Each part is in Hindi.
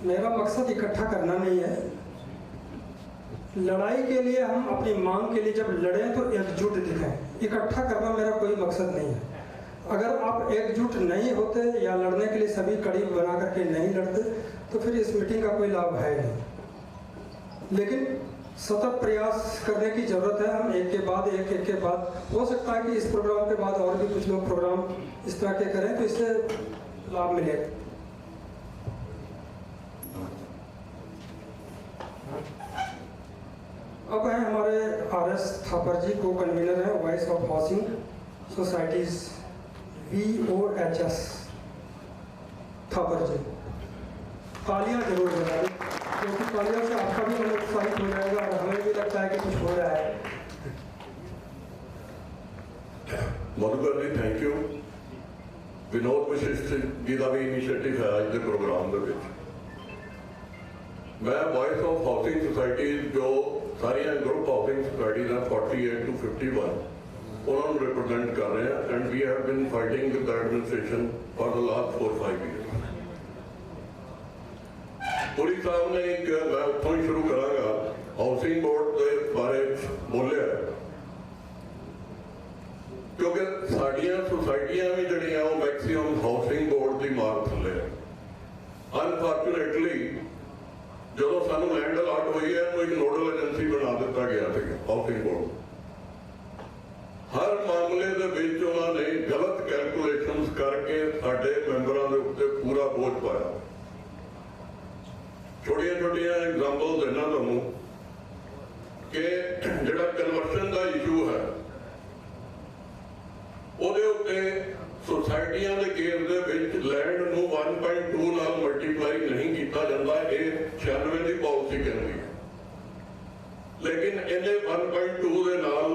मेरा मकसद इकट्ठा करना नहीं है। लड़ाई के लिए हम अपनी मांग के लिए जब लड़ें तो एकजुट दिखाएं। इकट्ठा करना मेरा कोई मकसद नहीं है। अगर आप एकजुट नहीं होते या लड़ने के लिए सभी कड़ी बना करके नहीं लड़ते तो फिर इस मीटिंग का कोई लाभ है नहीं। लेकिन सतत प्रयास करने की ज़रूरत है। हम एक के बाद हो सकता है कि इस प्रोग्राम के बाद और भी कुछ लोग प्रोग्राम इस तरह के करें तो इससे लाभ मिलेगा। अब हैं हमारे RS थापर जी, को कन्वीनर हैं voice of housing societies VOHS Thapar ji. तालियां जरूर बजा दें क्योंकि तालियों से आपका भी मन उत्साहित हो जाएगा और हमें भी लगता है कि कुछ हो रहा है। मधुकर जी थैंक यू। विनोद वशिष्ठ जी का भी इनिशिएटिव है आज के प्रोग्राम के विच। मैं वॉइस ऑफ हाउसिंग सोसाइटीज जो सारिया ग्रुप हाउसिंग सोसाइटीज हैं 48 to 51 उन्होंने रिप्रेजेंट कर रहे हैं and we have been fighting with the administration for the last 4-5 years. Puri साहब ने एक मैं उत्थों ही शुरू करांगा हाउसिंग बोर्ड के बारे बोलिया क्योंकि साडियां सोसाइटियां भी जड़ियां वो मैक्सीमम हाउसिंग बोर्ड की मार थले है। अनफॉर्चुनेटली जो सानू लैंड अलाट हुई है तो एक नोडल एजेंसी बना दिता गया था हाउसिंग बोर्ड। हर मामले दे विच उन्होंने गलत कैलकुलेशंस करके साडे मैंबरां दे उत्ते पूरा बोझ पाया। छोटिया छोटिया एग्जाम्पल देना तुहानू कि जिहड़ा कन्वर्शन का इशू है ਉਹਦੇ ਉੱਤੇ सोसाइटियां के केस दे विच लैंड नू 1.2 नाल मल्टीप्लाई नहीं किया जाता। ये 96 की पॉलिसी कहती है लेकिन इन्हें 1.2 दे नाल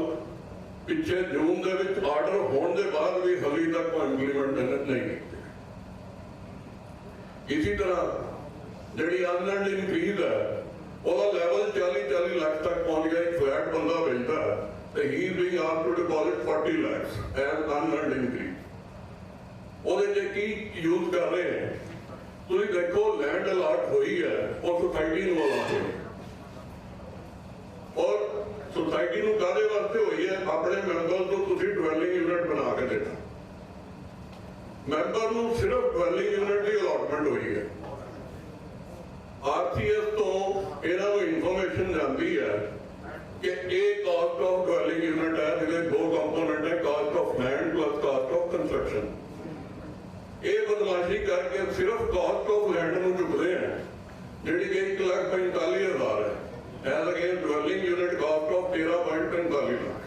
पिछे जून दे विच आर्डर होने के बाद भी हाली तक इंप्लीमेंट नहीं की। इसी तरह जिहड़ी अनलैंड इंक्रीज है वह लेवल 40 लाख तक पहुंच गया। एक फ्लैट बंदा बेचता है तो ही is being asked to deposit 40 lakhs as unearned increase. ਉਹਦੇ ਕੀ यूज कर रहे हैं ਤੁਸੀਂ देखो लैंड अलाट हुई है और सोसाइटी ਨੂੰ ਅਲਾਟ ਹੋਈ और सोसाइटी ਨੂੰ ਕਾਹਦੇ ਵਾਸਤੇ ਹੋਈ ਹੈ ਆਪਣੇ ਮੈਂਬਰ ਨੂੰ ਤੁਸੀਂ ਡਵੈਲਿੰਗ ਯੂਨਿਟ ਬਣਾ ਕੇ ਦੇਣਾ। ਮੈਂਬਰ ਨੂੰ ਸਿਰਫ ਡਵੈਲਿੰਗ ਯੂਨਿਟ ਦੀ ਅਲਾਟਮੈਂਟ ਹੋਈ ਹੈ। RCS ਤੋਂ ਇਹਨਾਂ ਨੂੰ ਇਨਫੋਰਮੇਸ਼ਨ ਜਾਂਦੀ ਹੈ कि एक कॉस्ट ऑफ डवेलिंग यूनिट है जिसके दो कंपोनेंट है cost of land plus cost of construction. ये बदमाशी करके सिर्फ कास्ट ऑफ लैंड में चुकते हैं जी कि 1,45,000 है as against dwelling unit cost of 13.43 lakh.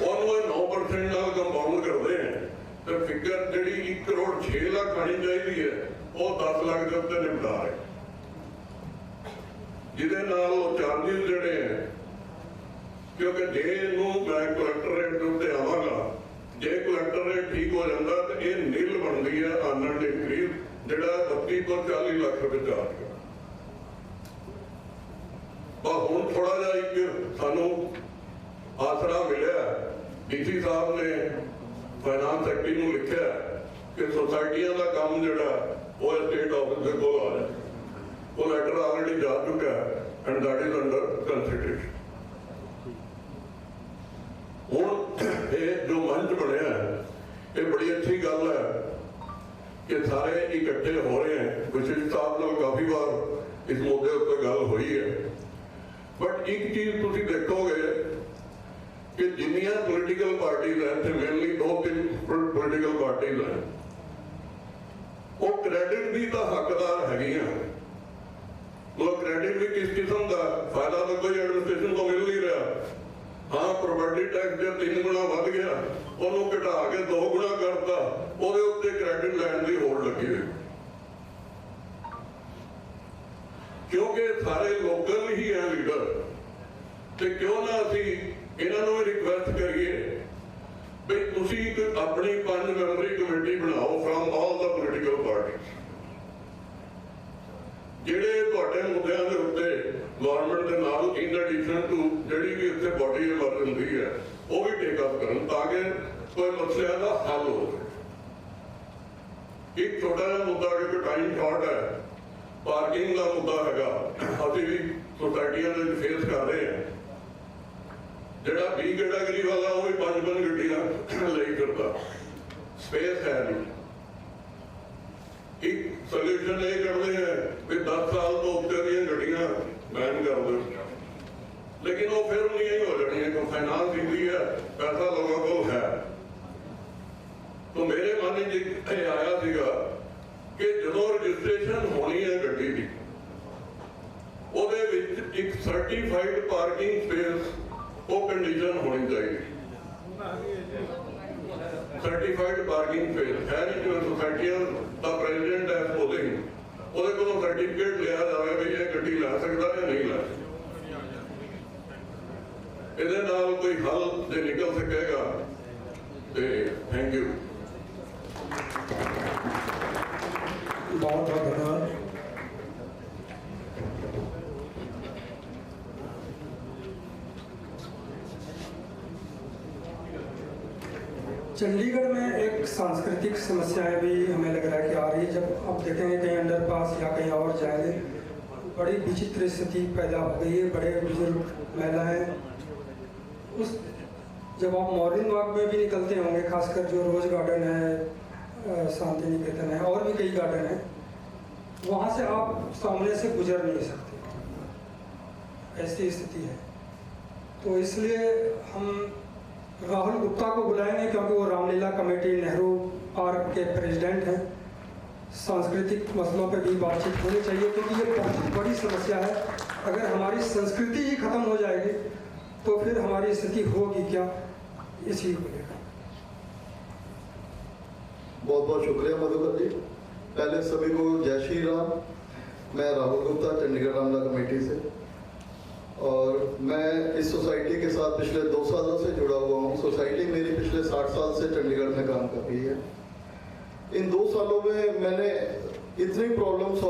उन्होंने 9% नाल कंपाउंड करते हैं तो फिगर जी 1,06,00,000 आनी चाहिए है वो 10 लाख के उत्ते निपटा रहे जिहदे नाल चार्जिस जिहड़े हैं क्योंकि जे इनू मैं कलैक्टरेट के उत्ते आवांगा जे कलैक्टरेट ठीक हो जाता तो ये नील बनती है अनलैंड इंक्रीज जिहड़ा 32 ਤੋਂ 40 लाख रुपए चार्ज है। पर हुण थोड़ा जिहा एक सानू आसरा मिलिया DC साहब ने फाइनांस सैकटरी नूं लिखिया कि सोसाइटियां का काम जिहड़ा वो स्टेट ऑफिस दे कोल आ रहा है। वो लेटर ऑलरेडी जा चुका है and that is under consideration. हुण ये जो मंच बनया है ये बड़ी अच्छी गल है कि सारे इकट्ठे हो रहे हैं। वशिष्ठ साहब नाल काफी बार इस मुद्दे उत्ते गल हुई है बट एक चीज तुसीं देखोगे कि जिन्नियां पोलिटिकल पार्टीज हैं इत्थे मेनली 2-3 पोलिटिकल पार्टीज हैं वो क्रेडिट की तो हकदार हैगियां। मतलब क्रेडिट भी किस किस्म का फायदा तो कोई एडमिनिस्ट्रेशन को मिल नहीं रहा। हाँ प्रॉपर्टी टैक्स जो 3 गुना बढ़ गया उन्होंने घटा के 2 गुना करता ਉਹਦੇ ਉੱਤੇ क्रेडिट लैंड की होड़ लगी हुई क्योंकि सारे लोकल ही है लीडर। तो क्यों ना असी इन्हों भी रिक्वेस्ट करिए भी तुसी अपनी 5 मैंबरी कमेटी बनाओ from all the political parties ਜਿਹੜੇ ਤੁਹਾਡੇ ਮੁੱਦਿਆਂ ਦੇ ਉੱਤੇ ਗਵਰਨਮੈਂਟ ਦੇ ਨਾਲ ਇਨ ਐਡੀਸ਼ਨ ਟੂ ਜਿਹੜੀ ਵੀ ਇੱਥੇ ਬੋਡੀ ਇਮਰਜੈਂਸੀ ਹੈ ਉਹ ਵੀ ਟੇਕ ਅਪ ਕਰਨ ਤਾਂ ਕਿ ਕੋਈ ਮਸਲਿਆਂ ਦਾ ਹੱਲ ਹੋ। ਇੱਕ ਛੋਟਾ ਜਿਹਾ ਮੁੱਦਾ ਕਿ ਟਾਈਮ ਸ਼ਾਰਟ ਹੈ पार्किंग का मुद्दा है अभी भी सोसाइटियां फेस कर रहे हैं। जोड़ा बी कैटेगरी वाला वो भी 5 गड्डियां ले फिरता, स्पेस है नहीं। एक सोल्यूशन ये करते हैं कि 10 साल तो उत्ते दी गड्डियां बैन कर दो, लेकिन वो फिर नहीं हो जानी है क्योंकि फाइनांस इजी है, पैसा लोगों को है। तो मेरे मन में आया सीगा कि जो रजिस्ट्रेशन होनी है गड्डी की, ਉਹਦੇ ਵਿੱਚ एक सर्टिफाइड पार्किंग स्पेस वो कंडीशन होनी चाहिए। सर्टिफाइड पार्किंग स्पेस है नहीं, जो सोसाइटियां का प्रेसिडेंट है ਉਹਦੇ ਕੋਲੋਂ सर्टिफिकेट लिया जाए भी ये गड्डी ला सकता है नहीं ला सकता। ਇਹਦੇ ਨਾਲ कोई हल जे निकल सकेगा तो थैंक यू। बहुत बहुत धन्यवाद। चंडीगढ़ में एक सांस्कृतिक समस्याएं भी हमें लग रहा है कि आ रही है। जब आप देखेंगे कहीं अंडरपास या कहीं और जाएंगे, बड़ी विचित्र स्थिति पैदा हो गई है। बड़े बुजुर्ग महिलाएं उस जब आप मॉर्निंग वॉक में भी निकलते होंगे, खासकर जो रोज गार्डन है, शांति निकेतन है और भी कई गार्डन है, वहाँ से आप सामने से गुजर नहीं सकते, ऐसी स्थिति है। तो इसलिए हम राहुल गुप्ता को बुलाएंगे क्योंकि वो रामलीला कमेटी नेहरू पार्क के प्रेसिडेंट हैं। सांस्कृतिक मसलों पर भी बातचीत होनी चाहिए क्योंकि ये बहुत बड़ी समस्या है। अगर हमारी संस्कृति ही खत्म हो जाएगी तो फिर हमारी स्थिति होगी क्या, इसी को लेकर। बहुत बहुत शुक्रिया मधुकर जी। पहले सभी को जय श्री राम। मैं राहुल गुप्ता, चंडीगढ़ रामलीला कमेटी से, और मैं इस सोसाइटी के साथ पिछले 2 सालों से जुड़ा हुआ हूँ। सोसाइटी मेरी पिछले 60 साल से चंडीगढ़ में काम कर रही है। इन 2 सालों में मैंने इतनी प्रॉब्लम्स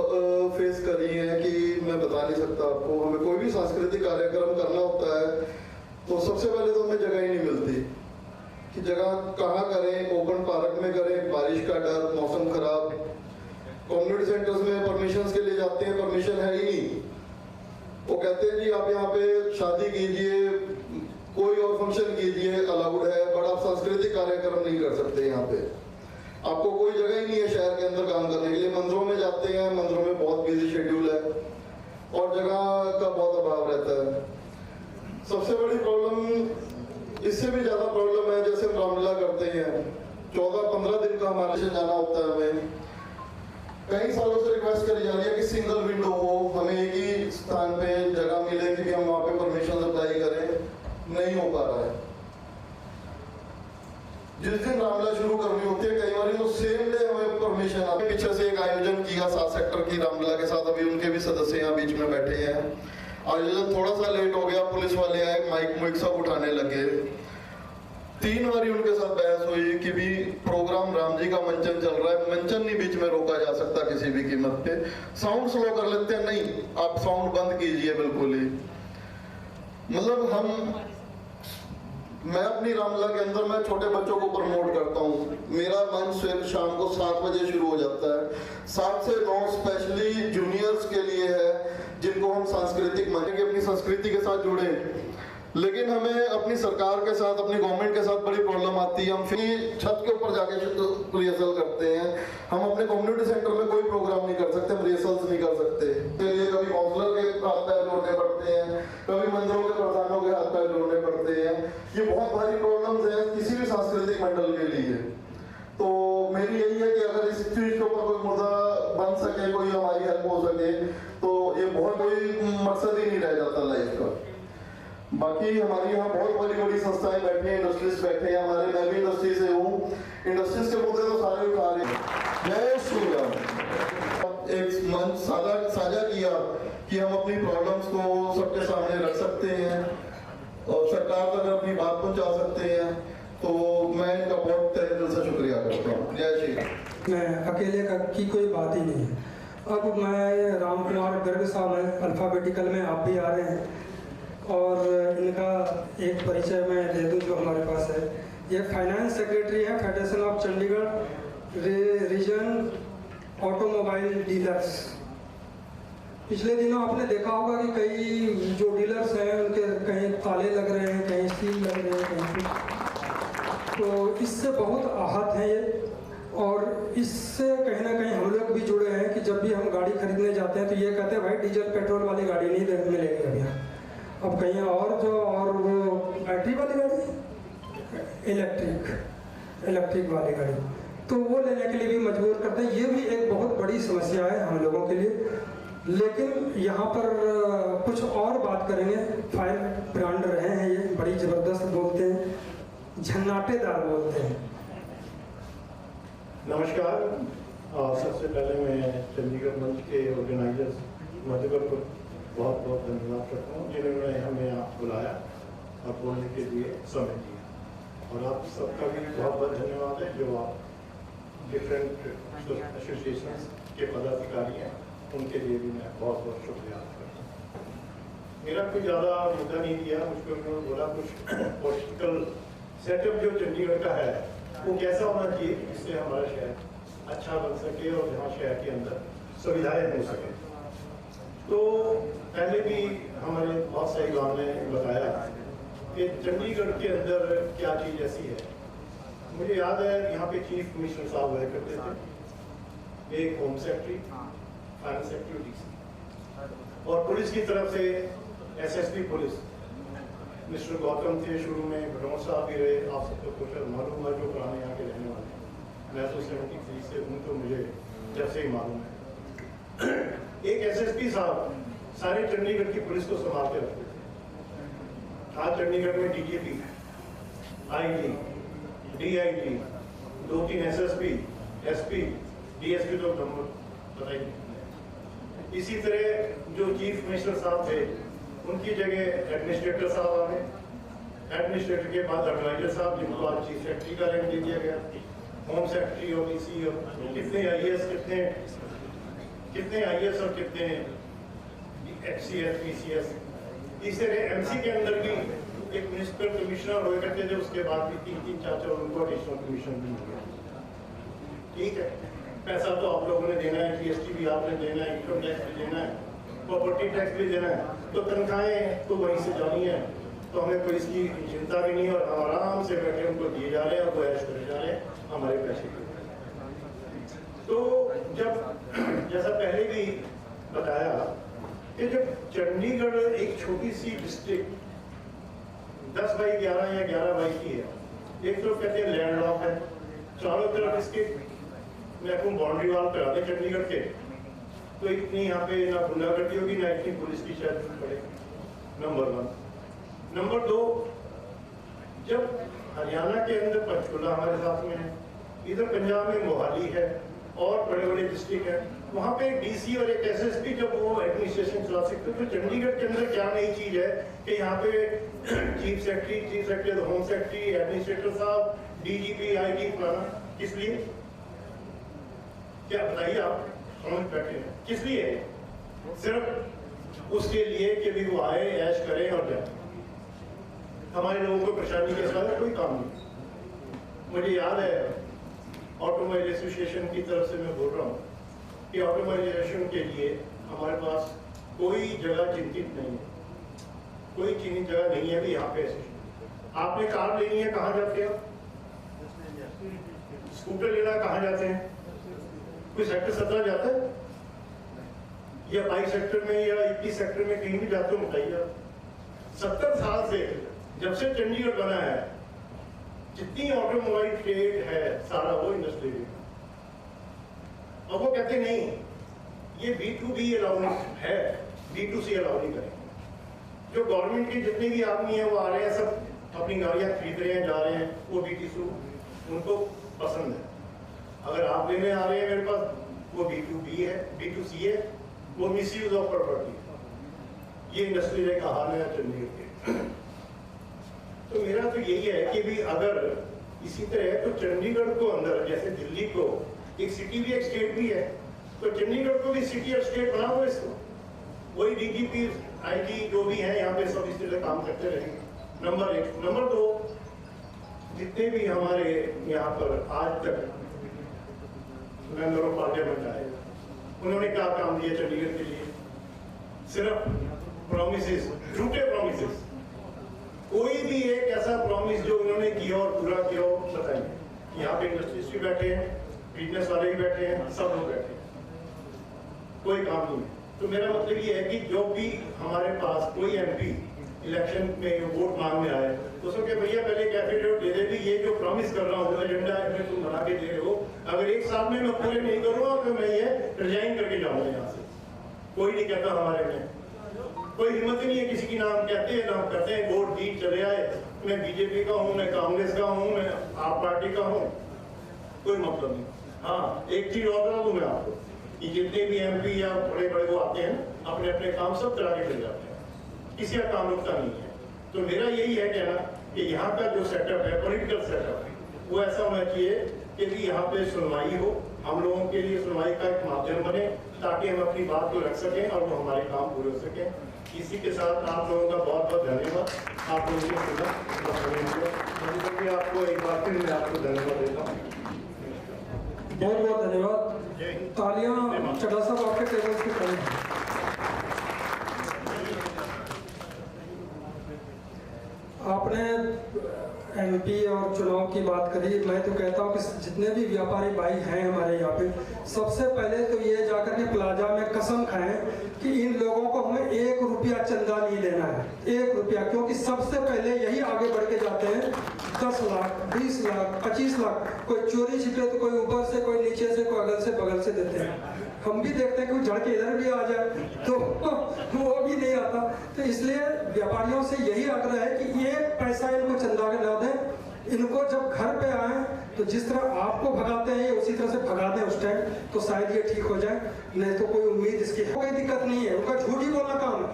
फेस करी हैं कि मैं बता नहीं सकता आपको। हमें कोई भी सांस्कृतिक कार्यक्रम करना होता है तो सबसे पहले तो हमें जगह ही नहीं मिलती कि जगह कहाँ करें। ओपन पार्क में करें, बारिश का डर, मौसम खराब। कम्युनिटी सेंटर्स में परमिशंस के लिए जाते हैं, परमिशन है ही नहीं। वो कहते हैं जी आप यहाँ पे शादी कीजिए, कोई और फंक्शन कीजिए, अलाउड है, बट आप सांस्कृतिक कार्यक्रम नहीं कर सकते यहाँ पे। आपको कोई जगह ही नहीं है शहर के अंदर काम करने के लिए। मंदिरों में जाते हैं, मंदिरों में बहुत बिजी शेड्यूल है और जगह का बहुत अभाव रहता है। सबसे बड़ी प्रॉब्लम, इससे भी ज्यादा प्रॉब्लम है, जैसे हम रामलीला करते हैं 14-15 दिन का हमारे से जाना होता है। हमें कई सालों से रिक्वेस्ट करी जा रही है कि सिंगल विंडो हो, हमें एक ही स्थान पे जगह मिले कि हम वहाँ पे परमिशन अप्लाई करें। नहीं हो पा रहा है। जिस दिन रामलीला शुरू करनी होती है कई बार तो सेम डे हमें परमिशन आती है। पीछे से एक आयोजन किया 7 सेक्टर की रामलीला के साथ, अभी उनके भी सदस्य यहाँ बीच में बैठे हैं। आयोजन थोड़ा सा लेट हो गया, पुलिस वाले आए, माइक सब उठाने लगे। 3 बारी उनके साथ बहस हुई कि भी प्रोग्राम राम जी का मंचन चल रहा है, मंचन नहीं बीच में रोका जा सकता किसी भी कीमत पे। साउंड स्लो कर लेते हैं, नहीं आप साउंड बंद कीजिए बिल्कुल ही। मतलब मैं अपनी रामलीला के अंदर मैं छोटे बच्चों को प्रमोट करता हूँ। मेरा मंच शाम को 7 बजे शुरू हो जाता है। 7 से 9 स्पेशली जूनियर्स के लिए है, जिनको हम सांस्कृतिक माने कि अपनी संस्कृति के साथ जुड़े। लेकिन हमें अपनी सरकार के साथ, अपनी गवर्नमेंट के साथ बड़ी प्रॉब्लम आती है। हम फिर छत के ऊपर जाके रिहर्सल करते हैं। हम अपने कम्युनिटी सेंटर में कोई प्रोग्राम नहीं कर सकते, हम रिहर्सल्स नहीं कर सकते। तो ये कभी काउंसलर के हाथ पैर जोड़ने पड़ते हैं, कभी मंदिरों के प्रधानों के हाथ पैर जोड़ने पड़ते हैं। ये बहुत भारी प्रॉब्लम्स हैं किसी भी सांस्कृतिक मंडल के लिए। तो मेरी यही है कि अगर इस चीज के ऊपर कोई मुद्दा बन सके, कोई हमारी हेल्प हो सके, तो ये बहुत कोई मकसद ही नहीं रह जाता लाइफ का। बाकी हमारी यहाँ बहुत बड़ी संस्थाएं बैठी हैं, इंडस्ट्रीज बैठे हैं हमारे। मैं भी इंडस्ट्री से हूँ। इंडस्ट्रीज के मुद्दे तो सारे उठा रहे हैं। जय श्री राम। एक मंच साझा किया कि हम अपनी प्रॉब्लम्स को सबके सामने रख सकते हैं और सरकार तक अपनी बात पहुँचा सकते हैं। तो मैं इनका बहुत तहे दिल से शुक्रिया करता हूँ। जय श्री राम। मैं अकेले की कोई बात ही नहीं है। अब मैं राम कुमार गर्ग साहब हैं, अल्फ़ाबेटिकल में आप भी आ रहे हैं, और इनका एक परिचय मैं दे दूँ जो हमारे पास है। ये फाइनेंस सेक्रेटरी है federation of Chandigarh region automobile dealers. पिछले दिनों आपने देखा होगा कि कई जो डीलर्स हैं उनके कहीं ताले लग रहे हैं, कहीं सील लग रहे हैं, कहीं कुछ। तो इससे बहुत आहत हैं ये, और इससे कहीं ना कहीं हम लोग भी जुड़े हैं कि जब भी हम गाड़ी खरीदने जाते हैं तो ये कहते हैं भाई डीजल पेट्रोल वाली गाड़ी नहीं मिलेगी अभी, अब कहीं और वो बैटरी वाली गाड़ी, इलेक्ट्रिक वाली गाड़ी, तो वो लेने के लिए भी मजबूर करते हैं। ये भी एक बहुत बड़ी समस्या है हम लोगों के लिए। लेकिन यहाँ पर कुछ और बात करेंगे। फायर ब्रांड रहे हैं ये, बड़ी ज़बरदस्त बोलते हैं, झन्नाटेदार बोलते हैं। नमस्कार। सबसे पहले मैं चंडीगढ़ मंच के ऑर्गेनाइजर्स मधुकर को बहुत बहुत धन्यवाद करता हूँ जिन्होंने हमें यहाँ बुलाया और बोलने के लिए समय दिया, और आप सबका भी बहुत बहुत धन्यवाद है जो आप डिफरेंट एसोसिएशन के पदाधिकारी हैं, उनके लिए भी मैं बहुत बहुत शुक्रिया अदा करता हूँ। मेरा कोई ज़्यादा मुद्दा नहीं दिया, मुझको उन्होंने बोला कुछ पॉलिटिकल सेटअप जो चंडीगढ़ का है वो कैसा होना चाहिए जिससे हमारा शहर अच्छा बन सके और जहाँ शहर के अंदर सुविधाएं हो सके। तो पहले भी हमारे बहुत सही गाँव ने बताया कि चंडीगढ़ के अंदर क्या चीज़ ऐसी है। मुझे याद है यहाँ पे चीफ कमिश्नर साहब हुआ करते थे, एक home secretary, finance secretary, DC, और पुलिस की तरफ से एसएसपी पुलिस मिस्टर गौतम थे शुरू में, भनोर साहब भी रहे। आप सबको कुछ मालूम है जो पुराने यहाँ के रहने वाले हैं, मैं तो 73 से हूँ तो मुझे जब से ही मालूम है। एक एसएसपी साहब सारे चंडीगढ़ की पुलिस को संभाल के रखते थे। आज चंडीगढ़ में DGP, IG, DIG, 2-3 SSP, SP, DSP तो पता ही नहीं। इसी तरह जो चीफ मिनिस्टर साहब थे उनकी जगह एडमिनिस्ट्रेटर साहब आ गए। एडमिनिस्ट्रेटर के बाद एडवाइजर साहब जिनको आज चीफ सेक्रेटरी का रैंक दे दिया गया, होम सेक्रेटरी और डीसी, और कितने आईएएस, कितने आईएएस और कितने एचसीएस, पीसीएस। इस तरह एमसी के अंदर भी एक म्युनिसिपल कमिश्नर हुए करते थे, उसके बाद भी 3-3, 4-4 उनको एडिशनल कमिश्नर भी मिल गया। ठीक है, पैसा तो आप लोगों ने देना है, जीएसटी भी आपने देना है, इनकम टैक्स भी देना है, प्रॉपर्टी टैक्स भी देना है, तो तनख्वाहें तो वहीं से जानी है, तो हमें कोई इसकी चिंता भी नहीं, और हम आराम से बैठे उनको दिए जा रहे हैं और वो ऐश करे जा रहे हैं हमारे पैसे के। तो जब जैसा पहले भी बताया कि जब चंडीगढ़ एक छोटी सी डिस्ट्रिक्ट 10 बाई 11 या 11 बाई की है, एक तरफ कहते हैं लैंड लॉक है, चारों तरफ इसके महकूम बाउंड्री वाल करा दे चंडीगढ़ के, तो इतनी यहाँ पे ना गुंडागर्दी होगी ना इतनी पुलिस की शायद पड़ेगी। नंबर 1। नंबर 2, जब हरियाणा के अंदर पंचकुला हमारे साथ में है, इधर पंजाब में मोहाली है और बड़े बड़े डिस्ट्रिक्ट है, वहाँ पे डीसी और एक एसएसपी जब वो एडमिनिस्ट्रेशन चला सकते, तो चंडीगढ़ के अंदर क्या नई चीज है कि यहाँ पे chief secretary, home secretary, administrator साहब, डीजीपी, आईजी, फलाना, किस लिए? क्या बताइए आप, समझ बैठे हैं किस लिए? सिर्फ उसके लिए कि भी वो आए, ऐश करें और जाए। हमारे लोगों को परेशानी के साथ कोई काम नहीं। मुझे याद है ऑटोमोबाइल एसोसिएशन की तरफ से मैं बोल रहा हूँ कि ऑटोमोबाइल एसोसिएशन के लिए हमारे पास कोई जगह चिंतित नहीं है, कोई चीनी जगह नहीं है कि यहाँ पे एसोसिएशन। आपने कार लेनी है, कहाँ जाते हैं? स्कूटर लेना कहाँ जाते हैं? कोई सेक्टर 17 जाता है या 22 सेक्टर में या 21 सेक्टर में कहीं भी जाते हो? बताइए। 70 साल से जब से चंडीगढ़ बना है, जितनी ऑटोमोबाइल ट्रेड है सारा वो इंडस्ट्री है। और वो कहते नहीं ये B2B अलाउ है, B2C अलाउ नहीं करेंगे। जो गवर्नमेंट के जितने भी आदमी हैं वो आ रहे हैं, सब अपनी गाड़ियां खरीद रहे हैं, जा रहे हैं, वो B2C उनको पसंद है। अगर आप लेने आ रहे हैं मेरे पास, वो B2B है, B2C है, वो मिसयूज ऑफ प्रॉपर्टी। ये इंडस्ट्री का हाल है चंडीगढ़ के। तो मेरा तो यही है कि भी अगर इसी तरह तो चंडीगढ़ को अंदर जैसे दिल्ली को एक सिटी भी एक स्टेट भी है, तो चंडीगढ़ को भी सिटी और स्टेट बना दो इसको। वही डीजीपी, आईजी जो भी है यहाँ पे सब इस तरह काम करते रहेंगे। नंबर 1। नंबर 2, जितने भी हमारे यहाँ पर आज तक मेंबर ऑफ पार्लियामेंट आए, उन्होंने क्या काम दिया चंडीगढ़ के लिए? सिर्फ प्रॉमिसेस, झूठे प्रॉमिसेस। कोई भी एक ऐसा प्रॉमिस जो उन्होंने किया और पूरा किया हो बताइए। यहाँ पे इंडस्ट्रीज भी बैठे हैं, बिजनेस वाले भी बैठे हैं, सब लोग बैठे हैं, कोई काम नहीं है। तो मेरा मतलब ये है कि जो भी हमारे पास कोई एमपी इलेक्शन में वोट मांगने आए तो उसको कहे भैया पहले एक एफिडेविट दे दे भी ये जो प्रॉमिस कर रहा हूँ एजेंडा है तुम बना के दे रहे हो, अगर एक साल में मैं पूरे नहीं करूँगा तो मैं ये रिजाइन करके जाऊँगा यहाँ से। कोई नहीं कहता हमारे में, कोई हिम्मत ही नहीं है किसी की, नाम कहते हैं नाम करते हैं, वोट जीत चले आए, मैं बीजेपी का हूँ, मैं कांग्रेस का हूँ, मैं आप पार्टी का हूँ, कोई मतलब नहीं। हाँ एक चीज और बता दूं मैं आपको कि जितने भी एमपी या बड़े बड़े वो आते हैं अपने अपने काम सब करा के चले जाते हैं, किसी का काम रुकता नहीं है। तो मेरा यही है कहना कि यहाँ का जो सेटअप है पॉलिटिकल सेटअप वो ऐसा होना चाहिए कि भी यहाँ पे सुनवाई हो, हम लोगों के लिए सुनवाई का एक माध्यम बने ताकि हम अपनी बात को रख सकें और वो हमारे काम पूरे हो सकें। इसी के साथ आप लोगों का बहुत बहुत धन्यवाद। आप लोगों ने सुना, आपको एक बार फिर मैं आपको धन्यवाद देता हूँ। बहुत बहुत धन्यवाद। तालियां चढ़ा साहब आपके टेबल पे करें। आपने एमपी और चुनाव की बात करी, मैं तो कहता हूँ कि जितने भी व्यापारी भाई हैं हमारे यहाँ पे, सबसे पहले तो ये जाकर के प्लाजा में कसम खाएं कि इन लोगों को हमें 1 रुपया चंदा नहीं लेना है, 1 रुपया, क्योंकि सबसे पहले यही आगे बढ़ के जाते हैं। 10 लाख, 20 लाख, 25 लाख, कोई चोरी छिपे तो कोई ऊपर से, कोई नीचे से, कोई अगल से बगल से देते हैं। हम भी देखते हैं कि झड़ के इधर भी आ जाए तो वो भी नहीं आता। तो इसलिए व्यापारियों से यही आग्रह है कि ये पैसा इनको चंदा के ना दें, इनको जब घर पे आए तो जिस तरह आपको भगाते हैं उसी तरह से भगा दें उस टाइम, तो शायद ये ठीक हो जाए। नहीं तो कोई उम्मीद इसकी कोई दिक्कत नहीं है, उनका झूठ ही बोलना काम है।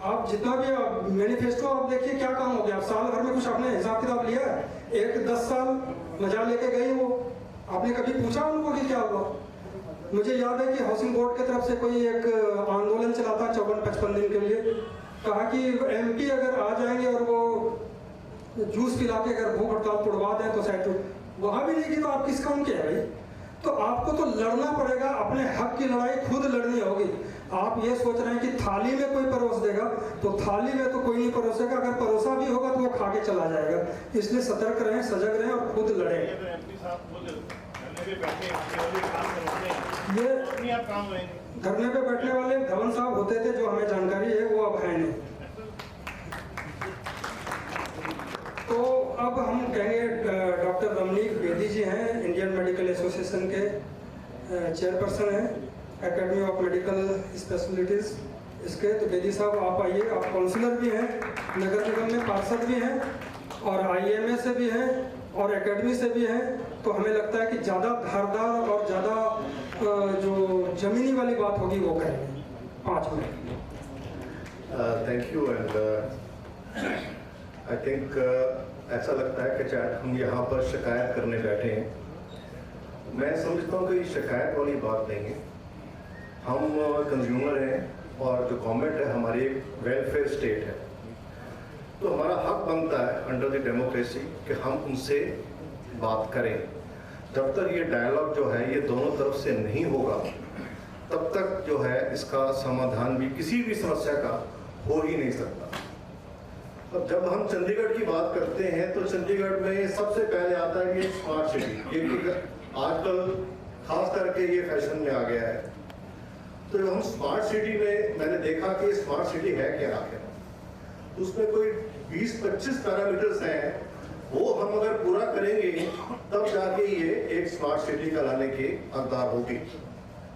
आप जितना भी मैनिफेस्टो आप देखिए क्या काम हो गया, आप साल भर में कुछ आपने हिसाब किताब लिया है? एक 10 साल मजा लेके गई वो, आपने कभी पूछा उनको कि क्या हुआ? मुझे याद है कि हाउसिंग बोर्ड की तरफ से कोई एक आंदोलन चला था 54-55 दिन के लिए, कहा कि एमपी अगर आ जाएंगे और वो जूस पिला के अगर भूख हड़ताल तोड़वा दें तो शायद वहाँ भी नहीं की तो आप किस काम के हैं भाई? तो आपको तो लड़ना पड़ेगा, अपने हक की लड़ाई खुद लड़नी होगी। आप ये सोच रहे हैं कि थाली में कोई परोस देगा, तो थाली में तो कोई नहीं परोसेगा, अगर परोसा भी होगा तो वो खा के चला जाएगा। इसलिए सतर्क रहें, सजग रहें और खुद लड़ें। ये धरने पे बैठने वाले धवन साहब होते थे, जो हमें जानकारी है, वो अब है नहीं। तो अब हम कहेंगे डॉक्टर रमनीक बेदी जी हैं, इंडियन मेडिकल एसोसिएशन के चेयरपर्सन हैं, एकेडमी ऑफ मेडिकल स्पेशलिटीज़ इसके। तो बेदी साहब आप आइए, आप काउंसलर भी हैं, नगर निगम में पार्षद भी हैं और IMA से भी हैं और एकेडमी से भी हैं। तो हमें लगता है कि ज़्यादा धारदार और ज़्यादा जो ज़मीनी वाली बात होगी वो करेंगे। 5 minute. Thank you. And I think ऐसा लगता है कि चाहे हम यहाँ पर शिकायत करने बैठे हैं, मैं समझता हूँ कि शिकायत वाली बात नहीं है। हम कंज्यूमर हैं और जो गवर्नमेंट है हमारी वेलफेयर स्टेट है, तो हमारा हक बनता है अंडर द डेमोक्रेसी कि हम उनसे बात करें। जब तक ये डायलॉग जो है ये दोनों तरफ से नहीं होगा तब तक जो है इसका समाधान भी किसी भी समस्या का हो ही नहीं सकता। अब जब हम चंडीगढ़ की बात करते हैं तो चंडीगढ़ में सबसे पहले आता है ये स्मार्ट सिटी। ये आजकल खास करके ये फैशन में आ गया है। तो जब हम स्मार्ट सिटी में, मैंने देखा कि स्मार्ट सिटी है क्या आखिर, उसमें कोई 20-25 पैरामीटर्स हैं, वो हम अगर पूरा करेंगे तब जाके ये एक स्मार्ट सिटी कहलाने के हकदार होगी।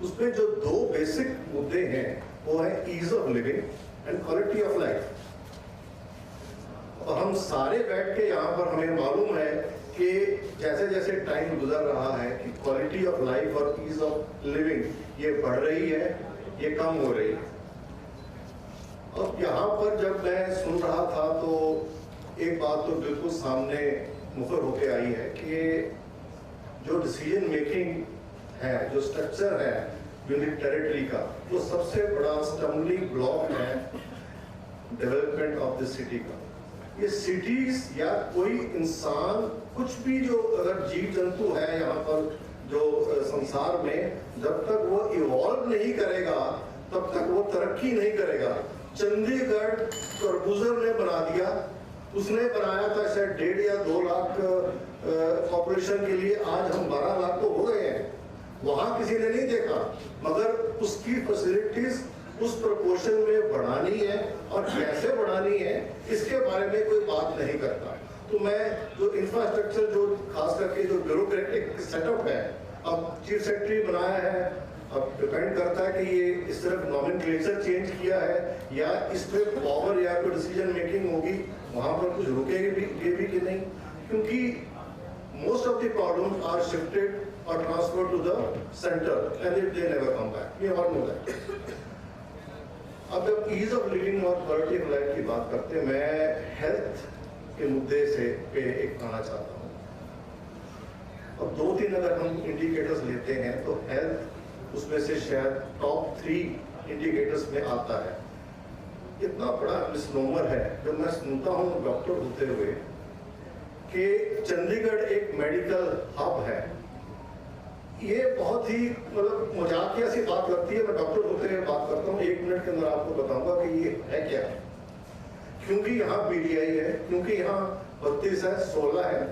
उसमें जो 2 बेसिक मुद्दे हैं वो है ease of living and quality of life. और हम सारे बैठ के यहाँ पर हमें मालूम है कि जैसे जैसे टाइम गुजर रहा है कि क्वालिटी ऑफ लाइफ और ईज ऑफ लिविंग ये बढ़ रही है, ये कम हो रही है। अब यहाँ पर जब मैं सुन रहा था तो एक बात तो बिल्कुल सामने मुखर होके आई है कि जो डिसीजन मेकिंग है, जो स्ट्रक्चर है यूनिक टेरिटरी का, वो सबसे बड़ा स्टम्बलिंग ब्लॉक है डेवलपमेंट ऑफ द सिटी का। ये सिटीज या कोई इंसान, कुछ भी जो अगर जीव जंतु है यहाँ पर जो संसार में, जब तक वो इवॉल्व नहीं करेगा तब तक वो तरक्की नहीं करेगा। चंडीगढ़ कर्बूजर ने बना दिया, उसने बनाया था शायद 1.5 या 2 लाख पॉपुलेशन के लिए, आज हम 12 लाख तो हो गए हैं। वहां किसी ने नहीं देखा, मगर उसकी फैसिलिटीज उस प्रोपोर्शन में बढ़ानी है और कैसे बढ़ानी है इसके बारे में कोई बात नहीं करता। तो मैं जो इंफ्रास्ट्रक्चर, जो खास करके जो ब्यूरोक्रेटिक सेटअप है, अब चीफ सेक्रेटरी बनाया है, अब डिपेंड करता है कि ये इस तरफ नॉमेनक्लेचर चेंज किया है या इस पे पावर या कोई डिसीजन मेकिंग होगी, वहां पर कुछ रुकेगी भी कि नहीं, क्योंकि most of the problems are shifted और transfer to the centre and they never come back. We all know that. अब जब ईज ऑफ लिविंग और क्वालिटी ऑफ लाइफ की बात करते हैं, मैं हेल्थ के मुद्दे से पे एक आना चाहता हूँ। अब 2-3 अगर हम इंडिकेटर्स लेते हैं तो हेल्थ उसमें से शायद टॉप 3 इंडिकेटर्स में आता है। इतना बड़ा मिसनोमर है जब मैं सुनता हूँ डॉक्टर होते हुए कि चंडीगढ़ एक मेडिकल हब है। ये बहुत ही मतलब मजाकिया सी बात लगती है। मैं डॉक्टर होते हुए बात करता हूँ, 1 मिनट के अंदर आपको बताऊंगा कि ये है क्या। क्योंकि यहाँ पीडीआई है, क्योंकि यहाँ 32 है, 16 है,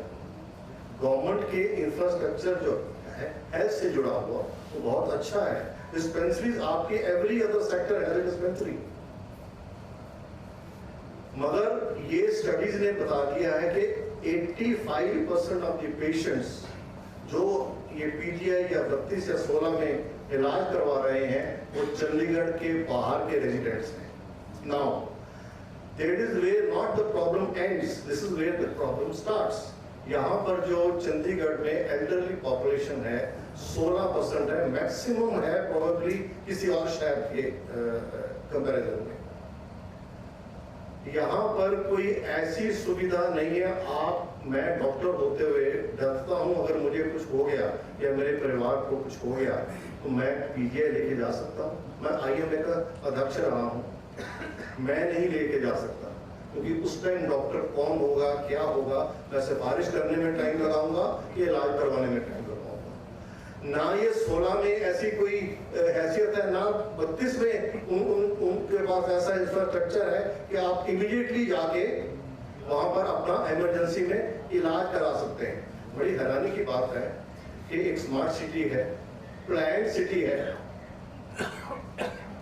गवर्नमेंट के इंफ्रास्ट्रक्चर जो है हेल्थ से जुड़ा हुआ वो बहुत अच्छा है। डिस्पेंसरीज आपकी एवरी अदर सेक्टर है डिस्पेंसरी, मगर ये स्टडीज ने बता दिया है कि 85% ऑफ द पेशेंट्स जो ये पीजीआई या 32 या 16 में इलाज करवा रहे हैं वो चंडीगढ़ के बाहर के रेजिडेंट्स हैं। Now that is where not the problem ends, this is where the problem starts. यहाँ पर जो चंडीगढ़ में एल्डरली पॉपुलेशन है 16% है, मैक्सिमम है प्रोबेबली किसी और शहर के कंपैरिजन में। यहाँ पर कोई ऐसी सुविधा नहीं है। मैं डॉक्टर होते हुए डरता हूँ अगर मुझे कुछ हो गया या मेरे परिवार को कुछ हो गया तो मैं पीजीआई लेके जा सकता हूँ। मैं आईएमए का अध्यक्ष रहा हूँ, मैं नहीं लेके जा सकता क्योंकि उस टाइम डॉक्टर कौन होगा, क्या होगा, मैं सिफारिश करने में टाइम लगाऊंगा या इलाज करवाने में टाइम लगाऊंगा। ना ये 16 में ऐसी कोई हैसियत है, ना 32 में उनके पास ऐसा इंफ्रास्ट्रक्चर है कि आप इमीडिएटली जाके वहां पर अपना इमरजेंसी में इलाज करा सकते हैं। बड़ी हैरानी की बात है कि एक स्मार्ट सिटी है, प्लान्ड सिटी है,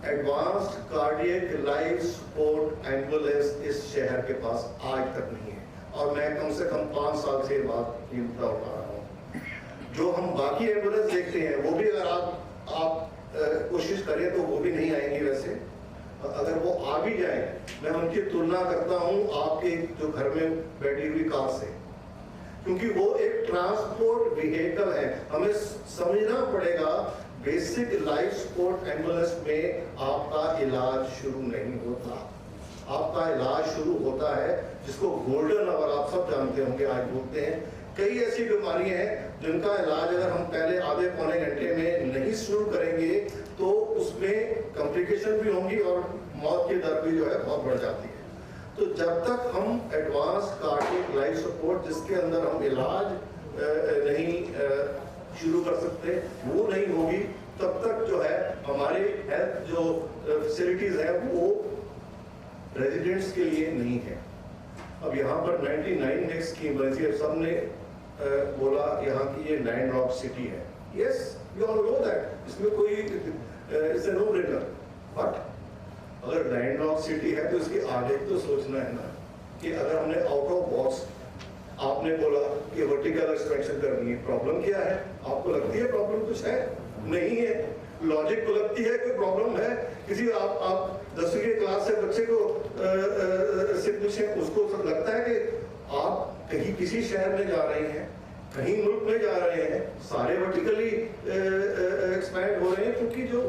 advanced cardiac life support ambulance इस शहर के पास आज तक नहीं है। और मैं कम से कम 5 साल से बात की मुद्दा उठा रहा हूँ। जो हम बाकी एम्बुलेंस देखते हैं वो भी अगर आप कोशिश करें तो वो भी नहीं आएंगी। वैसे अगर वो आ भी जाए, मैं उनकी तुलना करता हूँ आपके जो घर में बैठी हुई कार से, क्योंकि वो एक ट्रांसपोर्ट व्हीकल है। हमें समझना पड़ेगा बेसिक लाइफ सपोर्ट एम्बुलेंस में आपका इलाज शुरू नहीं होता। आपका इलाज शुरू होता है जिसको गोल्डन आवर आप सब जानते होंगे आज बोलते हैं। कई ऐसी बीमारियां हैं जिनका इलाज अगर हम पहले आधे पौने घंटे में नहीं शुरू करेंगे तो उसमें कॉम्प्लिकेशन भी होंगी और मौत की दर भी जो है बहुत बढ़ जाती है। तो जब तक हम एडवांस कार्डियक लाइफ सपोर्ट जिसके अंदर हम इलाज नहीं शुरू कर सकते वो नहीं होगी, तब तक जो है हमारे हेल्थ जो फैसिलिटीज है वो रेजिडेंट्स के लिए नहीं है। अब यहाँ पर 99 में स्कीम बनी थी, सबने बोला यहाँ की ये लैंडलॉक सिटी है। Yes, you all know that, इसमें कोई इट्स नो ब्रेकर। बट अगर लैंडलॉक सिटी है तो इसकी आगे तो सोचना है ना कि अगर हमने आउट ऑफ बॉक्स, आपने बोला कि वर्टिकल एक्सपेंशन करनी है, प्रॉब्लम क्या है? आपको लगती है प्रॉब्लम कुछ है? नहीं है। लॉजिक को लगती है कोई प्रॉब्लम है। किसी आप 10वीं की क्लास से बच्चे को से पूछें, उसको लगता है कि आप कहीं किसी शहर में जा रहे हैं, कहीं मुल्क में जा रहे हैं, सारे वर्टिकली एक्सपैंड हो रहे हैं क्योंकि जो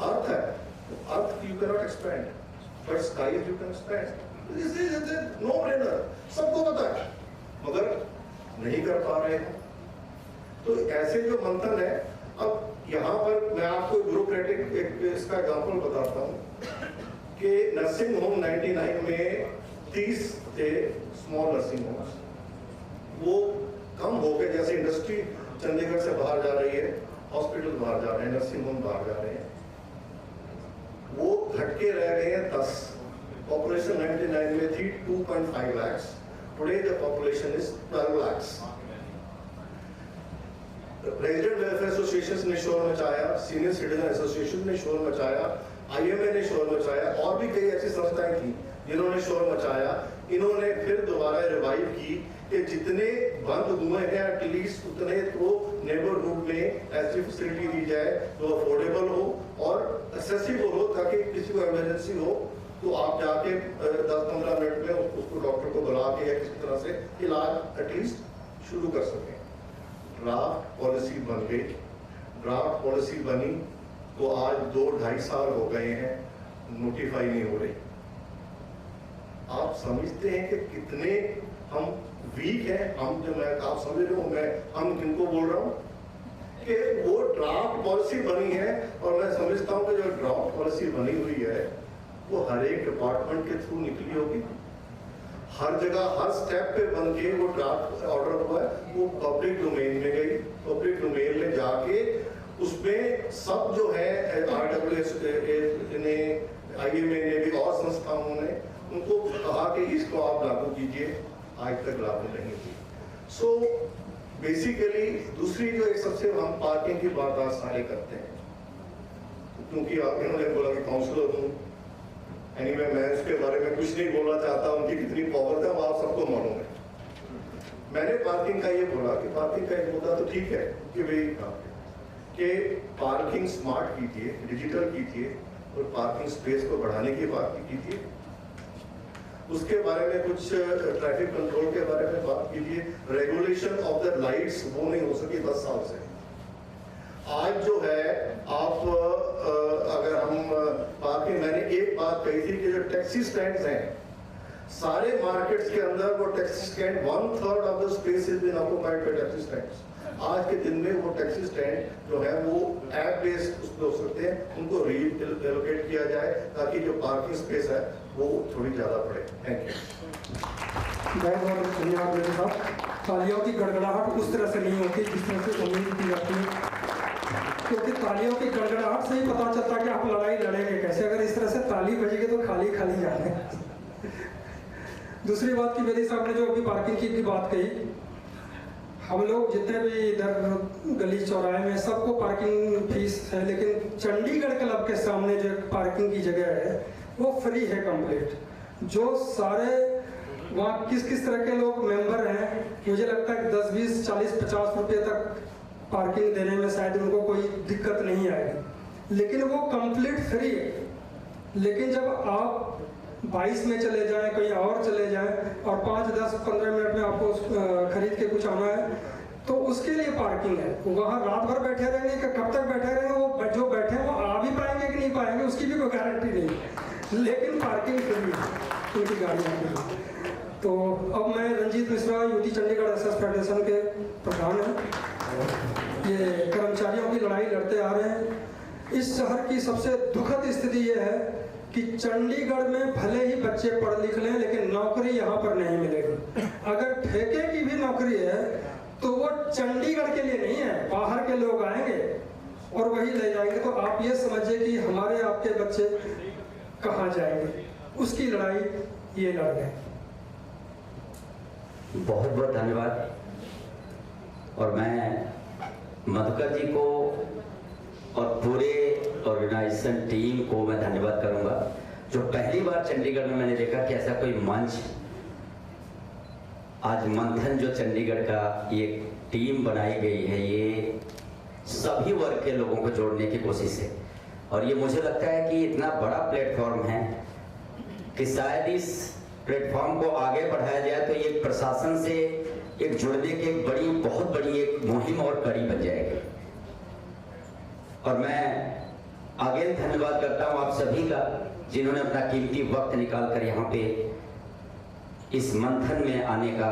अर्थ है, earth you can not expand but sky you can expand. This is no brainer, सबको पता है, मगर नहीं कर पा रहे हैं। तो ऐसे जो मंथन है, अब यहाँ पर मैं आपको ब्यूरोक्रेटिक एक इसका एग्जांपल बताता हूँ कि नर्सिंग होम 99 में 30 थे स्मॉल नर्सिंग होम्स, वो कम हो गए जैसे इंडस्ट्री चंडीगढ़ से बाहर जा रही है, हॉस्पिटल बाहर जा रहे हैं, नर्सिंग होम बाहर जा रहे हैं। घट के रह गए हैं 10। पॉपुलेशन 99 में थी 2.5 lakhs, today the population is 12 lakhs। Resident welfare association ने शोर मचाया, सीनियर सिटीजन एसोसिएशन ने शोर मचाया, IMA ने शोर मचाया, और भी कई ऐसी संस्थाएं थी जिन्होंने शोर मचाया। इन्होंने फिर दोबारा रिवाइव की कि जितने बंद हुए हैं एटलीस्ट उतने तो नेबरहुड में ऐसी फैसिलिटी दी जाए जो अफोर्डेबल हो और एक्सेसिबल हो, ताकि किसी को इमरजेंसी हो तो आप जाके 10-15 मिनट में उसको डॉक्टर को बुला के या किसी तरह से इलाज एटलीस्ट शुरू कर सकें। ड्राफ्ट पॉलिसी बन गई, ड्राफ्ट पॉलिसी बनी तो आज 2-2.5 साल हो गए हैं, नोटिफाई नहीं हो रही। आप समझते हैं कि कितने हम वीक हैं। हम जो मैं आप समझ रहे हो हम किनको बोल रहा हूँ कि वो ड्राफ्ट पॉलिसी बनी है, और मैं समझता हूँ कि जो ड्राफ्ट पॉलिसी बनी हुई है वो हर एक डिपार्टमेंट के थ्रू निकली होगी, हर जगह हर स्टेप पे बन के वो ड्राफ्ट ऑर्डर हुआ है, वो पब्लिक डोमेन में गई। पब्लिक डोमेन में जाके उसमें सब जो है RWS ने, IMA ने भी और संस्थाओं ने उनको कहा कि इसको आप लागू कीजिए, आज तक लागू नहीं की। सो बेसिकली दूसरी जो एक सबसे हम पार्किंग की बात आज सारे करते हैं, क्योंकि आप इन्होंने बोला कि काउंसलर हूँ, एनीवे मैं उसके बारे में कुछ नहीं बोलना चाहता, उनकी कितनी पावर है वो आप सबको मालूम है। मैंने पार्किंग का ये बोला कि पार्किंग का एक मुद्दा तो ठीक है कि भाई कि पार्किंग स्मार्ट कीजिए, डिजिटल कीजिए और पार्किंग स्पेस को बढ़ाने की बात कीजिए। उसके बारे में कुछ ट्रैफिक कंट्रोल के बारे में बात कीजिए। रेगुलेशन ऑफ द लाइट्स वो नहीं हो सकी 10 साल से। आज जो है आप अगर हम पार्किंग, मैंने एक बात कही थी कि जो टैक्सी स्टैंड्स हैं सारे मार्केट्स के अंदर, वो taxi stand 1/3 of the space is been occupied by taxi stands. आज के दिन में वो टैक्सी स्टैंड जो है वो ऐप बेस्ड उसमें हो सकते हैं, उनको रीएलोकेट किया जाए ताकि जो पार्किंग स्पेस है वो थोड़ी ज्यादा बढ़े। Thank you. बहुत बहुत धन्यवाद मेरे साहब। तालियों की गड़गड़ाहट उस तरह से नहीं होती जिस तरह से उम्मीद की जाती है, क्योंकि तालियों की गड़गड़ाहट से ही पता चलता है कि आप लड़ाई लड़ेंगे कैसे। अगर इस तरह से ताली बजेगी तो खाली खाली जाने। दूसरी बात की मेरी साहब ने जो अभी पार्किंग की बात कही, हम लोग जितने भी इधर गली चौराहे में सबको पार्किंग फीस है, लेकिन चंडीगढ़ क्लब के सामने जो पार्किंग की जगह है वो फ्री है कंप्लीट। जो सारे वहाँ किस किस तरह के लोग मेंबर हैं, मुझे लगता है 10, 20, 40, 50 रुपये तक पार्किंग देने में शायद उनको कोई दिक्कत नहीं आएगी, लेकिन वो कंप्लीट फ्री है। लेकिन जब आप 22 में चले जाएं, कहीं और चले जाएं और 5, 10, 15 मिनट में आपको खरीद के कुछ आना है तो उसके लिए पार्किंग है। वहाँ रात भर बैठे रहेंगे कि कब तक बैठे रहेंगे, वो जो बैठे हैं वो आ भी पाएंगे कि नहीं पाएंगे उसकी भी कोई गारंटी नहीं है, लेकिन पार्किंग फ्री है उनकी गाड़ियों के लिए। तो अब मैं Ranjit Mishra, UT Chandigarh SS federation के प्रधान हैं। ये कर्मचारियों की लड़ाई लड़ते आ रहे हैं। इस शहर की सबसे दुखद स्थिति ये है कि चंडीगढ़ में भले ही बच्चे पढ़ लिख लें लेकिन नौकरी यहाँ पर नहीं मिलेगी। अगर ठेके की भी नौकरी है तो वो चंडीगढ़ के लिए नहीं है, बाहर के लोग आएंगे और वही ले जाएंगे। तो आप ये समझिए कि हमारे आपके बच्चे कहाँ जाएंगे, उसकी लड़ाई ये लड़ रहे हैं। बहुत बहुत धन्यवाद। और मैं मधुकर जी को और पूरे ऑर्गेनाइजेशन टीम को मैं धन्यवाद करूंगा, जो पहली बार चंडीगढ़ में मैंने देखा कि ऐसा कोई मंच, आज मंथन जो चंडीगढ़ का ये टीम बनाई गई है, ये सभी वर्ग के लोगों को जोड़ने की कोशिश है। और ये मुझे लगता है कि इतना बड़ा प्लेटफॉर्म है कि शायद इस प्लेटफॉर्म को आगे बढ़ाया जाए तो ये प्रशासन से एक जुड़ने की एक बड़ी, बहुत बड़ी एक मुहिम और कड़ी बन जाएगी। और मैं आगे धन्यवाद करता हूं आप सभी का, जिन्होंने अपना कीमती वक्त निकाल कर यहाँ पे इस मंथन में आने का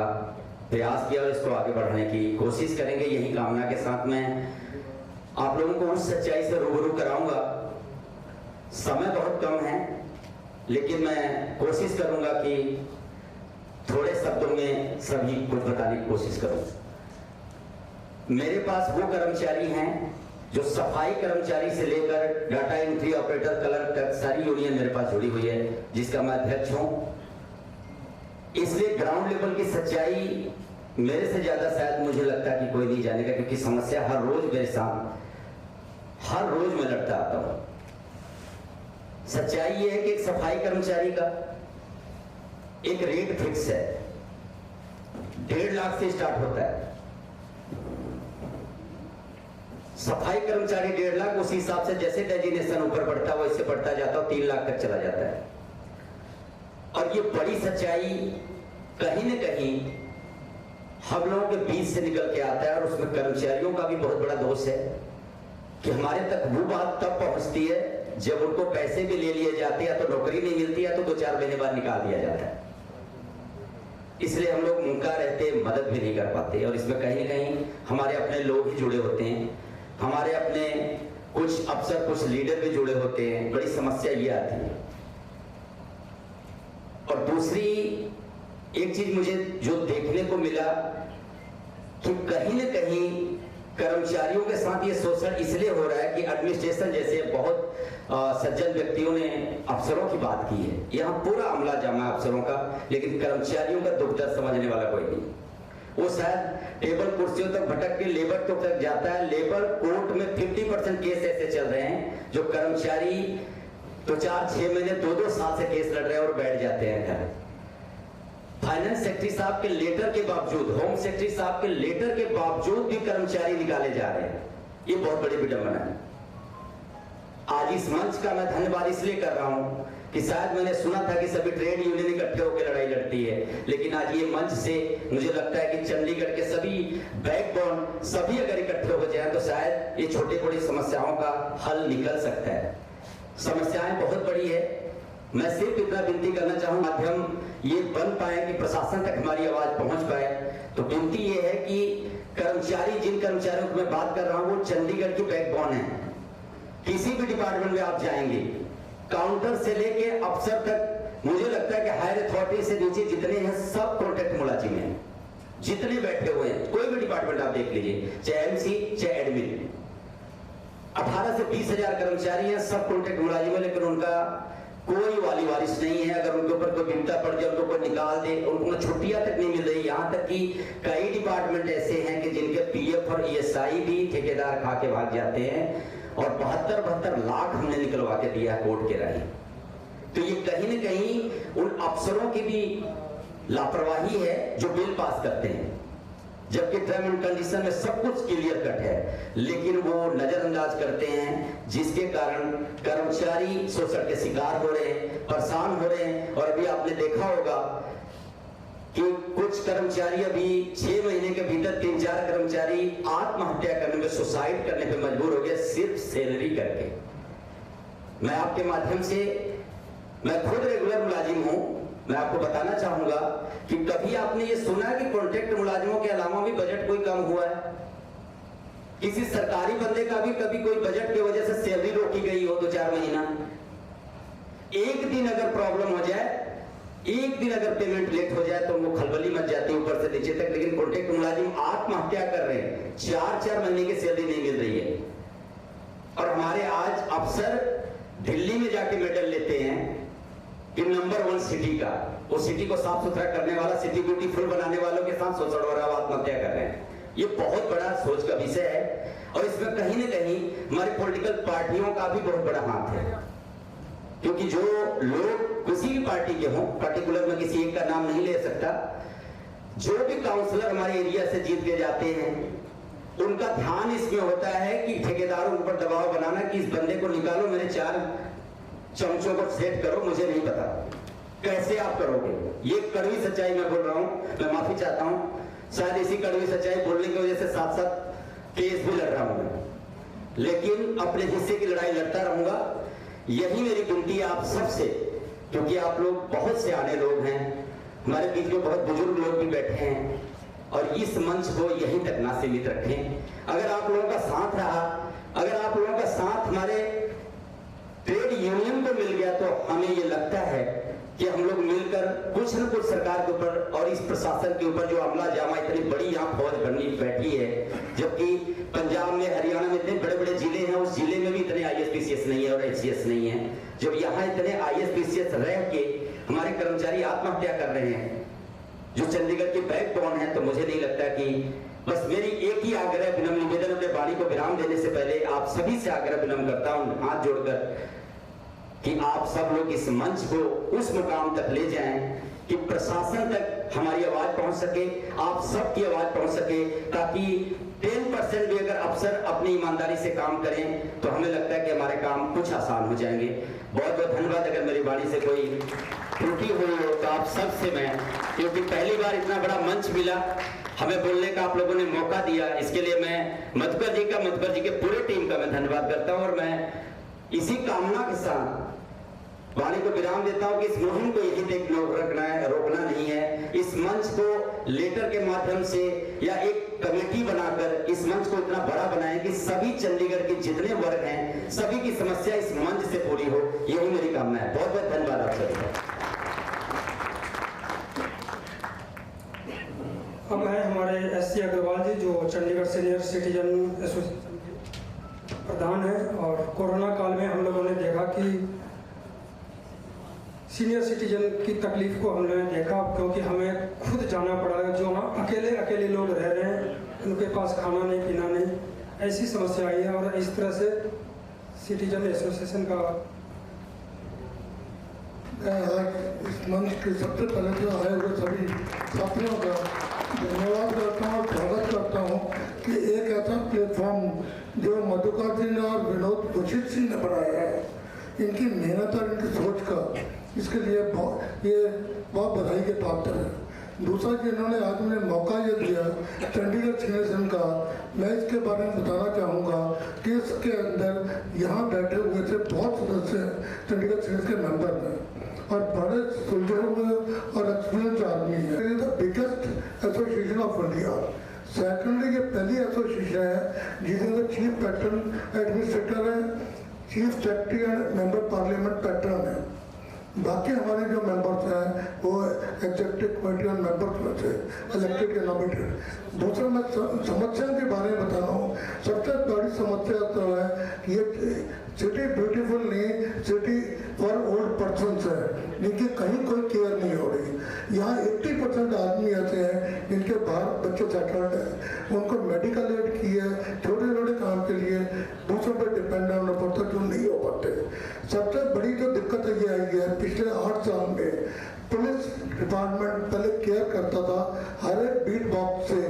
प्रयास किया और इसको आगे बढ़ाने की कोशिश करेंगे। यही कामना के साथ मैं आप लोगों को उस सच्चाई से रूबरू कराऊंगा। समय बहुत कम है, लेकिन मैं कोशिश करूंगा कि थोड़े शब्दों में सभी कुछ बताने की कोशिश करूं। मेरे पास वो कर्मचारी हैं जो सफाई कर्मचारी से लेकर डाटा एंट्री ऑपरेटर, क्लर्क तक सारी यूनियन मेरे पास जुड़ी हुई है, जिसका मैं अध्यक्ष हूं। इसलिए ग्राउंड लेवल की सच्चाई मेरे से ज्यादा शायद मुझे लगता है कि कोई नहीं जानेगा, क्योंकि समस्या हर रोज मेरे साथ, हर रोज मैं लड़ता आता हूं। सच्चाई यह है कि एक सफाई कर्मचारी का एक रेट फिक्स है, 1.5 लाख से स्टार्ट होता है। सफाई कर्मचारी 1.5 लाख, उसी हिसाब से जैसे डेजिग्नेशन ऊपर बढ़ता है वैसे बढ़ता जाता है, 3 लाख तक चला जाता है। और ये बड़ी सच्चाई कहीं न कहीं हम लोगों के बीच से निकल के आता है, और उसमें कर्मचारियों का भी बहुत बड़ा दोष है कि हमारे तक वो बात तब पहुंचती है जब उनको पैसे भी ले लिए जाते हैं, तो नौकरी नहीं मिलती है, तो 2-4 महीने बाद निकाल दिया जाता है। इसलिए हम लोग मुंका रहते, मदद भी नहीं कर पाते, और इसमें कहीं न कहीं हमारे अपने लोग ही जुड़े होते हैं, हमारे अपने कुछ अफसर, कुछ लीडर भी जुड़े होते हैं। बड़ी समस्या ये आती है। और दूसरी एक चीज मुझे जो देखने को मिला कि कहीं न कहीं कर्मचारियों के साथ ये शोषण इसलिए हो रहा है कि एडमिनिस्ट्रेशन जैसे बहुत सज्जन व्यक्तियों ने अफसरों की बात की है, यहाँ पूरा अमला जमा है अफसरों का, लेकिन कर्मचारियों का दुख दर्द समझने वाला कोई नहीं। वो शायद टेबल कुर्सियों तक भटक के लेबर तो तक जाता है। लेबर कोर्ट में 50% केस ऐसे चल रहे हैं जो कर्मचारी तो 4-6 महीने 2-2 साल से केस लड़ रहे हैं और बैठ जाते हैं घर। फाइनेंस सेक्रेटरी साहब के लेटर के बावजूद, होम सेक्रेटरी साहब के लेटर के बावजूद भी कर्मचारी निकाले जा रहे हैं। ये बहुत बड़ी विडंबना है। आज इस मंच का मैं धन्यवाद इसलिए कर रहा हूं कि शायद मैंने सुना था कि सभी ट्रेड यूनियन इकट्ठे होकर लड़ाई लड़ती है, लेकिन आज ये मंच से मुझे लगता है कि चंडीगढ़ के सभी बैकबोन सभी अगर इकट्ठे हो जाए तो शायद ये छोटी बड़ी समस्याओं का हल निकल सकता है। समस्याएं बहुत बड़ी है। मैं सिर्फ इतना विनती करना चाहूँ, माध्यम ये बन पाए कि प्रशासन तक हमारी आवाज पहुंच पाए, तो विनती ये है कि कर्मचारी, जिन कर्मचारियों की मैं बात कर रहा हूँ, वो चंडीगढ़ की बैकबोन है। किसी भी डिपार्टमेंट में आप जाएंगे, काउंटर से लेके अफसर तक, मुझे लगता है कि हायर अथॉरिटी से नीचे जितने हैं सब कॉन्ट्रैक्ट मुलाजिम हैं, जितने बैठे हुए हैं। कोई भी डिपार्टमेंट आप देख लीजिए, चाहे एमसी चाहे एडमिन, 18 से 20 हजार कर्मचारी हैं, सब कॉन्ट्रैक्ट मुलाजिम है, लेकिन उनका कोई वाली वारिस नहीं है। अगर उनके ऊपर कोई बिपता पड़ जाए, उनको कोई निकाल दे, उनको छुट्टियां तक नहीं मिल रही। यहाँ तक कि कई डिपार्टमेंट ऐसे हैं कि जिनके पीएफ और ईएसआई भी ठेकेदार खा के भाग जाते हैं, और 72 लाख हमने निकलवा के दिया कोर्ट के राही। तो ये कहीं न कहीं उन अफसरों की भी लापरवाही है जो बिल पास करते हैं, जबकि टर्म एंड कंडीशन में सब कुछ क्लियर कट है, लेकिन वो नजरअंदाज करते हैं, जिसके कारण कर्मचारी शोषण के शिकार हो रहे हैं, परेशान हो रहे हैं। और अभी आपने देखा होगा कि कुछ कर्मचारी अभी 6 महीने के भीतर 3-4 कर्मचारी आत्महत्या करने में, सुसाइड करने पे मजबूर हो गए, सिर्फ सैलरी करके। मैं आपके माध्यम से, मैं खुद रेगुलर मुलाजिम हूं, मैं आपको बताना चाहूंगा कि कभी आपने ये सुना कि कॉन्ट्रैक्ट मुलाजिमों के अलावा भी बजट कोई कम हुआ है? किसी सरकारी बंदे का भी कभी कोई बजट की वजह से सैलरी रोकी गई हो 2-4 महीना? एक दिन अगर प्रॉब्लम हो जाए, एक दिन अगर पेमेंट लेट हो जाए तो वो खलबली मच जाती है ऊपर से नीचे तक। लेकिन कॉन्ट्रैक्ट मुलाजिम आत्महत्या कर रहे हैं, 4-4 महीने की सैलरी नहीं मिल रही है। और हमारे आज अफसर दिल्ली में जाके मेडल लेते हैं कि नंबर 1 सिटी का, वो सिटी को साफ सुथरा करने वाला, सिटी ब्यूटीफुल बनाने वालों के साथ शोषण हो रहा है, आत्महत्या कर रहे हैं। ये बहुत बड़ा सोच का विषय है, और इसमें कहीं न कहीं हमारी पॉलिटिकल पार्टियों का भी बहुत बड़ा हाथ है। क्योंकि जो लोग किसी भी पार्टी के हों, पर्टिकुलर में किसी एक का नाम नहीं ले सकता, जो भी काउंसलर हमारे एरिया से जीत के जाते हैं, उनका ध्यान इसमें होता है कि ठेकेदारों के ऊपर दबाव बनाना कि इस बंदे को निकालो, मेरे 4 चमचों को सेट करो। मुझे नहीं पता कैसे आप करोगे। ये कड़वी सच्चाई मैं बोल रहा हूं, मैं माफी चाहता हूं, शायद इसी कड़वी सच्चाई बोलने की वजह से साथ-साथ केस भी लड़ रहा हूं मैं, लेकिन अपने हिस्से की लड़ाई लड़ता रहूंगा। यही मेरी विनती है आप सबसे, क्योंकि आप लोग बहुत से आने लोग हैं, हमारे बीच में बहुत बुजुर्ग लोग भी बैठे हैं, और इस मंच को यहीं तक ना सीमित रखें। अगर आप लोगों का साथ रहा, अगर आप लोगों का साथ हमारे ट्रेड यूनियन को मिल गया, तो हमें ये लगता है कि हम लोग मिलकर कुछ न कुछ सरकार के ऊपर और इस प्रशासन के ऊपर जो अमला जामा इतनी बड़ी यहाँ फौज बननी बैठी है, जबकि पंजाब में हरियाणा में इतने बड़े बड़े जिले हैं, उस जिले में भी इतने ISPCS नहीं है और HCS नहीं है। जब यहाँ इतने ISPCS रह के हमारे कर्मचारी आत्महत्या कर रहे हैं जो चंडीगढ़ के बैकबोन है, तो मुझे नहीं लगता कि बस मेरी एक ही आग्रह विनम्र निवेदन अपने वाणी को विराम देने से पहले आप सभी से आग्रह विनम्र करता हूँ हाथ जोड़कर कि आप सब लोग इस मंच को उस मुकाम तक ले जाएं कि प्रशासन तक हमारी आवाज पहुंच सके, आप सबकी आवाज पहुंच सके, ताकि 10% भी अगर अफसर अपनी ईमानदारी से काम करें तो हमें लगता है कि हमारे काम कुछ आसान हो जाएंगे। बहुत बहुत धन्यवाद। अगर मेरी वाणी से कोई त्रुटि हुई हो तो आप सबसे मैं, क्योंकि पहली बार इतना बड़ा मंच मिला, हमें बोलने का आप लोगों ने मौका दिया, इसके लिए मैं मधुकर जी के पूरे टीम का मैं धन्यवाद करता हूं। और मैं इसी कामना के साथ वाणी को विराम देता हूं कि इस मुहिम को यही तक रोकना नहीं है। इस मंच को लेटर के माध्यम से या एक कमेटी बनाकर इस मंच को इतना बड़ा बनाएं कि सभी चंडीगढ़ के जितने वर्ग हैं सभी की समस्या इस मंच से पूरी हो, यही मेरी कामना है। बहुत बहुत धन्यवाद आप सबका। अब है हमारे SC अग्रवाल जी जो चंडीगढ़ सीनियर सिटीजन एसोसिएशन के प्रधान हैं। और कोरोना काल में हम लोगों ने देखा कि सीनियर सिटीजन की तकलीफ को हमने देखा, क्योंकि हमें खुद जाना पड़ा है। जो वहाँ अकेले लोग रह रहे हैं, उनके पास खाना नहीं पीना नहीं, ऐसी समस्या आई है। और इस तरह से सिटीजन एसोसिएशन का इस मंच के सबसे पहले जो आए हुए सभी साथियों का धन्यवाद करता हूँ और स्वागत करता हूँ कि एक ऐसा प्लेटफॉर्म जो मधुकर जी ने और विनोद भूषित सिंह ने बनाया है, इनकी मेहनत और इनकी सोच का, इसके लिए बहुत बधाई के पात्र है। दूसरा कि इन्होंने आज मुझे मौका ये दिया चंडीगढ़ सीनियर का, मैं इसके बारे में बताना चाहूँगा कि इसके अंदर यहाँ बैठे हुए थे बहुत सदस्य चंडीगढ़ सीनियर के मेंबर हैं और बड़े सुलझे हुए और एक्सपीरियंस आदमी है। ये the biggest association of India. Secondly ये पहली एसोसिएशन है जिसमें चीफ पैटर्न एडमिनिस्ट्रेटर है, chief secretary and member parliament pattern है। बाकी हमारे जो मेंबर्स हैं वो एग्जीक्यूटिव कमेटी और मेंबर्स में से इलेक्टेड या नॉमिनेटेड। दूसरा मैं समस्या के बारे में बता रहा हूँ। सबसे बड़ी समस्या तो है कि ये सिटी ब्यूटीफुल नहीं, सिटी फॉर ओल्ड पर्सनस है जिनकी कहीं कोई केयर नहीं हो रही। यहाँ 80% आदमी ऐसे हैं जिनके बाहर बच्चे सेटल्ड हैं, उनको मेडिकल एड की है, छोटे छोटे काम के लिए दूसरों पर डिपेंड होना पड़ता जो नहीं हो पाते। सबसे बड़ी जो दिक्कत ये आई है, पिछले 8 साल में पुलिस डिपार्टमेंट पहले केयर करता था, हर एक बीट बॉक्स से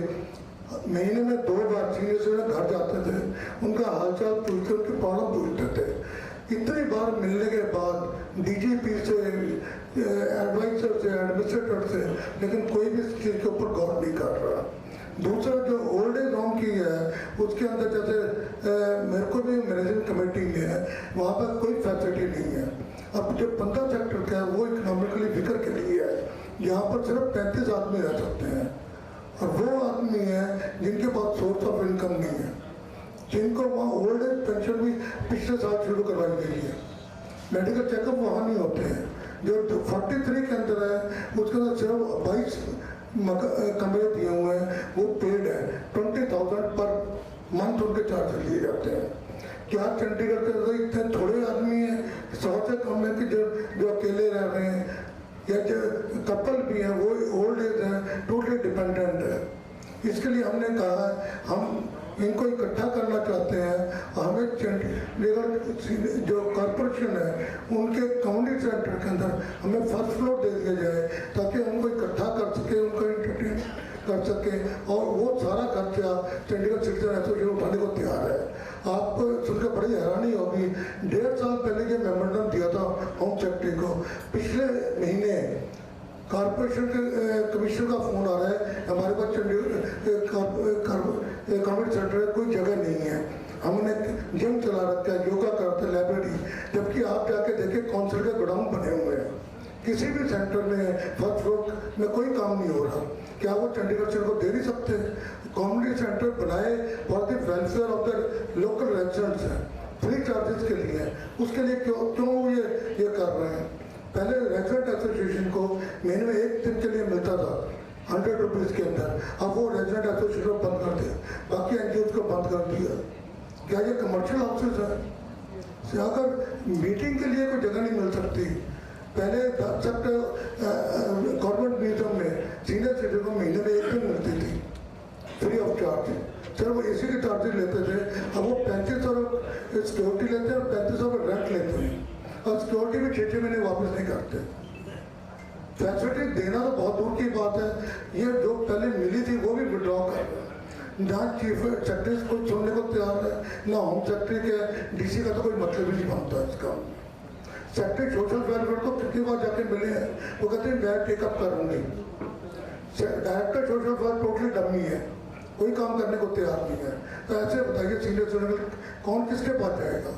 महीने में 2 बार सीनियर से घर जाते थे, उनका हालचाल पूछते, उनकी प्रॉब्लम पूछते थे। इतनी बार मिलने के बाद DGP से, एडवाइजर से, एडमिनिस्ट्रेटर से, लेकिन कोई भी इस चीज़ के ऊपर गौर नहीं कर रहा। दूसरा जो ओल्ड एज होम की है उसके अंदर जैसे मेरे को भी मैनेजिंग कमेटी में है, वहाँ पर कोई फैसिलिटी नहीं है। अब जो 15 सेक्टर का है वो इकोनॉमिकली विकर के लिए है, यहाँ पर सिर्फ 35 आदमी रह सकते हैं और वो आदमी है जिनके पास सोर्स ऑफ इनकम नहीं है, जिनको वहाँ ओल्ड एज पेंशन भी पिछले साल शुरू करवाई गई है। मेडिकल चेकअप वहाँ नहीं होते हैं। जो 43 के अंदर है उसके अंदर सिर्फ 22 कमरे दिए हुए हैं, वो पेड है। 20,000 पर मंथ उनके चार्ज लिए जाते हैं। क्या चंडीगढ़ के अंदर इतने थोड़े आदमी हैं, 100 से कम है कि जो अकेले रह रहे हैं या जो कपल भी हैं वो ओल्ड एज है, टोटली डिपेंडेंट है। इसके लिए हमने कहा हम इनको इकट्ठा करना चाहते हैं। हमें चंडीगढ़ जो कॉरपोरेशन है उनके कम्युनिटी सेंटर के अंदर हमें फर्स्ट फ्लोर दे दिया जाए ताकि उनको इकट्ठा कर सके, उनको एंटरटेन कर सके और वो सारा खर्चा चंडीगढ़ सिटीजन एसोसिएशन उठाने को तैयार है। आपको सुनकर बड़ी हैरानी होगी, 1.5 साल पहले ये मेमोरेंडम दिया था होम सेक्रेटरी को। पिछले महीने कॉर्पोरेशन के कमिश्नर का फोन आ रहा है, हमारे पास कम्युनिटी सेंटर है, कोई जगह नहीं है, हमने जिम चला रखा है, योगा करते हैं, लाइब्रेरी, जबकि आप जाके देखें काउंसिल के गोडाउन बने हुए हैं। किसी भी सेंटर में फर्स्ट फ्लोर में कोई काम नहीं हो रहा। क्या वो चंडीगढ़ शहर को दे नहीं सकते? कम्युनिटी सेंटर बनाए for the welfare of the local residents है, फ्री चार्जेस के लिए। उसके लिए क्यों ये कर रहे हैं? पहले रेजिडेंट एसोसिएशन को महीने में 1 दिन के लिए मिलता था 100 रुपीज़ के अंदर, अब वो रेजिडेंट एसोसिएशन बंद कर दिया, बाकी एनजीओ को बंद कर दिया। क्या ये कमर्शियल हाउसेज है? अगर मीटिंग के लिए कोई जगह नहीं मिल सकती, पहले गवर्नमेंट म्यूजियम में सीनियर सिटीजन को महीने में 1 दिन मिलती थी फ्री ऑफ चार्ज, सर वो एसी के चार्जेस लेते थे। अब वो 3500 सिक्योरिटी लेते हैं और 3500 रेंट लेते हैं, और सिक्योरिटी भी 6 महीने वापस नहीं करते। फैसिलिटी देना तो बहुत दूर की बात है, ये जो पहले मिली थी वो भी विड्रॉ कर रहे हैं। ना चीफ सेक्रेटरी को छोड़ने को तैयार है, ना होम सेक्रेटरी के डीसी का तो कोई मतलब ही नहीं बनता इसका। सेक्रेटरी सोशल वेलफेयर को कितनी बार जाके मिले हैं, वो कहते हैं मैं टेकअप करूँगी। Director social welfare totally dummy है, कोई काम करने को तैयार नहीं है। तो ऐसे बताइए सीनियर सिटीजन कौन किसके पास जाएगा?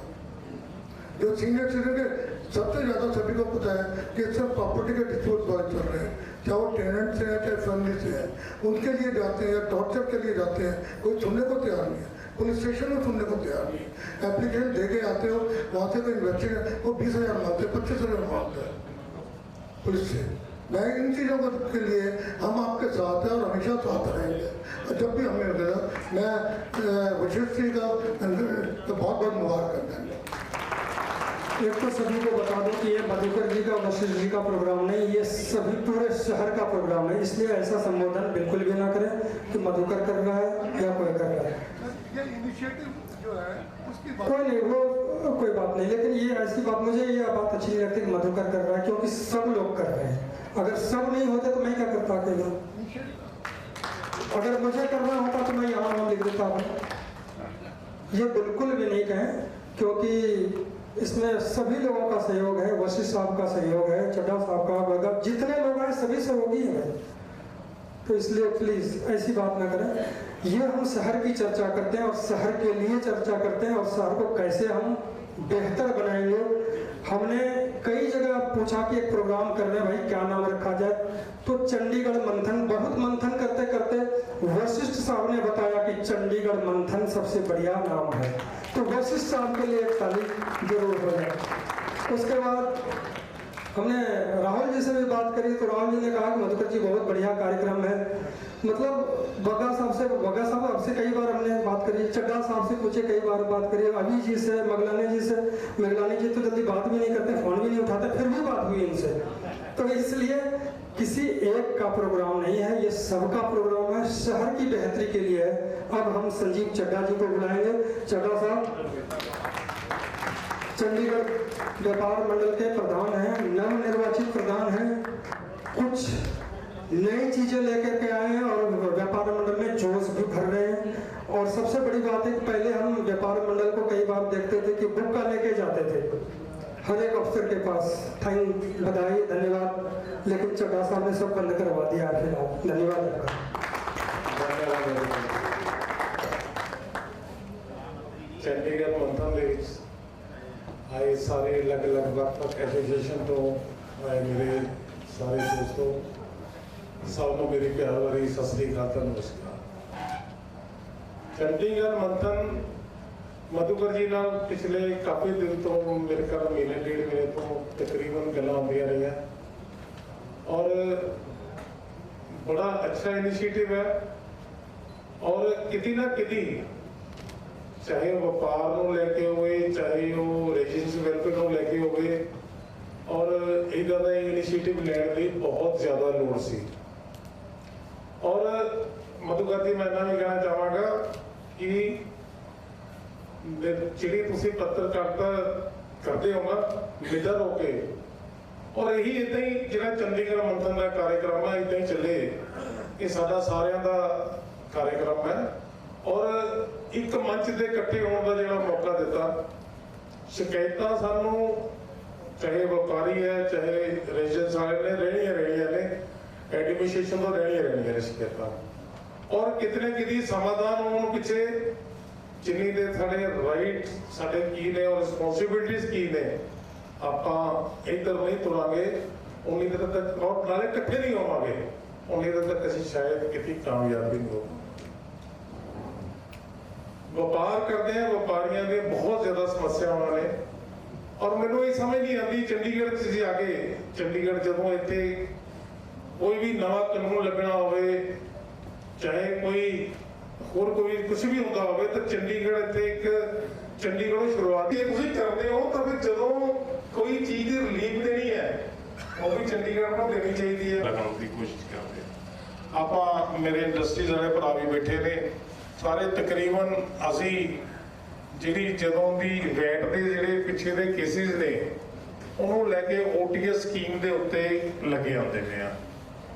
जो सीनियर सिटीजन के सबसे ज़्यादा सभी को पता है कि सब प्रॉपर्टी के डिस्प्यूट बहुत चल रहे हैं, चाहे वो टेनेंट से हैं चाहे फैमिली से हैं, उनके लिए जाते हैं या टॉर्चर के लिए जाते हैं, कोई सुनने को तैयार नहीं है, पुलिस स्टेशन में सुनने को तैयार नहीं है। एप्लीकेशन दे के आते हो, वहाँ से कोई इन्वेस्टिगेशन वो 20,000 मांगते हैं, 25,000 मांगते हैं पुलिस से। मैं इन चीज़ों के लिए हम आपके साथ हैं और हमेशा साथ रहेंगे। जब भी हमें मिलेगा, मैं वशिष्ठ जी का बहुत बहुत मुबारक करता हूँ। एक तो सभी को बता दूं कि ये मधुकर जी का वशिष्ठ जी का प्रोग्राम नहीं, ये सभी पूरे शहर का प्रोग्राम है, इसलिए ऐसा संबोधन बिल्कुल भी ना करें कि मधुकर कर रहा है या कोई कर रहा है। ये इनिशिएटिव जो है उसकी कोई नहीं, वो कोई बात नहीं, लेकिन ये ऐसी बात, मुझे ये बात अच्छी नहीं लगती कि मधुकर कर रहा है, क्योंकि सब लोग कर रहे हैं। अगर सब नहीं होते तो मैं क्या करता अकेला? अगर मुझे करना होता तो मैं यहाँ नाम लिख देता हूँ। ये बिल्कुल भी नहीं कहें, क्योंकि इसमें सभी लोगों का सहयोग है, वशिष्ठ साहब का सहयोग है, चड्ढा साहब का, वगैरह जितने लोग हैं सभी सहयोगी हैं। तो इसलिए प्लीज ऐसी बात ना करें। ये हम शहर की चर्चा करते हैं और शहर के लिए चर्चा करते हैं और शहर को कैसे हम बेहतर बनाएंगे। हमने कई जगह पूछा कि एक प्रोग्राम कर रहे हैं भाई, क्या नाम रखा जाए, तो चंडीगढ़ मंथन, बहुत मंथन करते करते वशिष्ठ साहब ने बताया कि चंडीगढ़ मंथन सबसे बढ़िया नाम है। तो वशिष्ठ साहब के लिए एक ताली जरूर हो जाए। उसके बाद हमने राहुल जी से भी बात करी, तो राहुल जी ने कहा कि मधुकर जी बहुत बढ़िया कार्यक्रम है। मतलब बग्गा साहब आपसे कई बार हमने बात करी, चड्ढा साहब से पूछे कई बार बात करी, अभी जी से, मगलानी जी से। मगलानी जी तो जल्दी बात भी नहीं करते, फोन भी नहीं उठाते, फिर भी बात हुई इनसे। तो इसलिए किसी एक का प्रोग्राम नहीं है, ये सबका प्रोग्राम है, शहर की बेहतरी के लिए है। अब हम संजीव चड्ढा जी को बुलाएंगे। चड्ढा साहब चंडीगढ़ व्यापार मंडल के प्रधान हैं, नवनिर्वाचित प्रधान हैं, कुछ नई चीजें लेकर के आए हैं और व्यापार मंडल में जोश भी भर रहे हैं। और सबसे बड़ी बात है कि पहले हम व्यापार मंडल को कई बार देखते थे कि बुक्का लेके जाते थे हर एक अफसर के पास। थैंक, बधाई, धन्यवाद, लेकिन चड्ढा साहब ने सब बंद करवा दिया फिलहाल। धन्यवाद आपका। चंडीगढ़ मंथन ਦੇ ਵਿੱਚ ਆਏ ਸਾਰੇ ਅਲੱਗ-ਅਲੱਗ ਵੱਖ-ਵੱਖ ਐਸੋਸੀਏਸ਼ਨ ਤੋਂ ਆਏ ਮੇਰੇ ਸਾਰੇ ਦੋਸਤੋ, ਸਭ ਨੂੰ ਮੇਰੀ ਪਿਆਰ ਭਰੀ ਸਤਿ ਸ੍ਰੀ ਅਕਾਲ ਤੇ ਨਮਸਕਾਰ। ਚੰਡੀਗੜ੍ਹ ਮੰਥਨ ਮਧੂਕਰ ਜੀ ਨਾਲ ਪਿਛਲੇ ਕਾਫੀ ਦਿਨ ਤੋਂ ਮੇਰੇ ਘਰ ਮਹੀਨੇ ਡੇਢ ਮਹੀਨੇ ਤੋਂ ਤਕਰੀਬਨ ਗੱਲਾਂ ਹੁੰਦੀਆਂ ਰਹੀਆਂ ਔਰ ਬੜਾ ਅੱਛਾ ਇਨੀਸ਼ੀਏਟਿਵ ਹੈ ਔਰ ਕਿਤੇ ਨਾ ਕਿਤੇ चाहे व्यापार को लेके होवे, चाहे वो रेजिडेंशियल वेलफेयर को लेके होवे, और इदा दा इनिशिएटिव लेने की बहुत ज़्यादा लोड़ सी। और मधुकर जी मैं भी कहना चाहांगा कि जिहड़ी तुसीं पत्रकारिता करते हो ना निडर होके, और यही इदां ही जिहड़ा चंडीगढ़ मंथन का कार्यक्रम है इदां ही चले, ये साडा सारियां दा कार्यक्रम है और एक मंच से इकट्ठे होने का जो मौका दिता। शिकायत सानू चाहे व्यापारी है चाहे रेजिडेंस वाले ने रहनिया ने, एडमिनिस्ट्रेशन तो रहनिया ने शिकायत, और कितने कितनी समाधान होने पिछे जिन्नी देर साढ़े राइट साढ़े की ने और रिस्पोंसिबिलिटीज की ने, आप इधर नहीं तुरांगे उन्नी देर तक, और नाले इकट्ठे नहीं होवांगे उन्नी देर तक असीं शायद कितनी कामयाब भी नहीं हो। व्यापार करते हैं, व्यापारियों की बहुत ज़्यादा समस्यावां ने ਔਰ ਮੈਨੂੰ ਇਹ ਸਮਝ ਨਹੀਂ ਆਉਂਦੀ ਚੰਡੀਗੜ੍ਹ 'ਚ ਜਾ ਕੇ ਚੰਡੀਗੜ੍ਹ ਜਦੋਂ ਇੱਥੇ ਕੋਈ ਵੀ ਨਵਾਂ ਕਾਨੂੰਨ ਲੱਗਣਾ ਹੋਵੇ, ਚਾਹੇ ਕੋਈ ਹੋਰ ਕੋਈ ਕੁਝ ਵੀ ਹੁੰਦਾ ਹੋਵੇ, ਤਾਂ ਚੰਡੀਗੜ੍ਹ ਇੱਥੇ ਇੱਕ ਚੰਡੀਗੜ੍ਹੋਂ ਸ਼ੁਰੂਆਤ ਜੇ ਤੁਸੀਂ ਕਰਦੇ ਹੋ ਤਾਂ ਫਿਰ ਜਦੋਂ ਕੋਈ ਚੀਜ਼ ਦੀ ਰਿਲੀਫ ਦੇਣੀ ਹੈ ਉਹ ਵੀ ਚੰਡੀਗੜ੍ਹ ਨੂੰ ਦੇਣੀ ਚਾਹੀਦੀ ਹੈ। ਲਗਾਉਣ ਦੀ ਕੋਸ਼ਿਸ਼ ਕਰਦੇ ਆਪਾਂ, ਮੇਰੇ ਇੰਡਸਟਰੀਜ਼ ਵਾਲੇ ਭਰਾ ਵੀ ਬੈਠੇ ਨੇ ਸਾਰੇ, ਤਕਰੀਬਨ ਅਸੀਂ ਜਿਹੜੀ ਜਦੋਂ ਦੀ ਵੈਟ ਦੇ ਜਿਹੜੇ ਪਿੱਛੇ ਦੇ ਕੇਸਿਸ ਨੇ ਉਹਨੂੰ ਲੈ ਕੇ OTS ਸਕੀਮ ਦੇ ਉੱਤੇ ਲੱਗੇ ਆਉਂਦੇ ਨੇ ਆ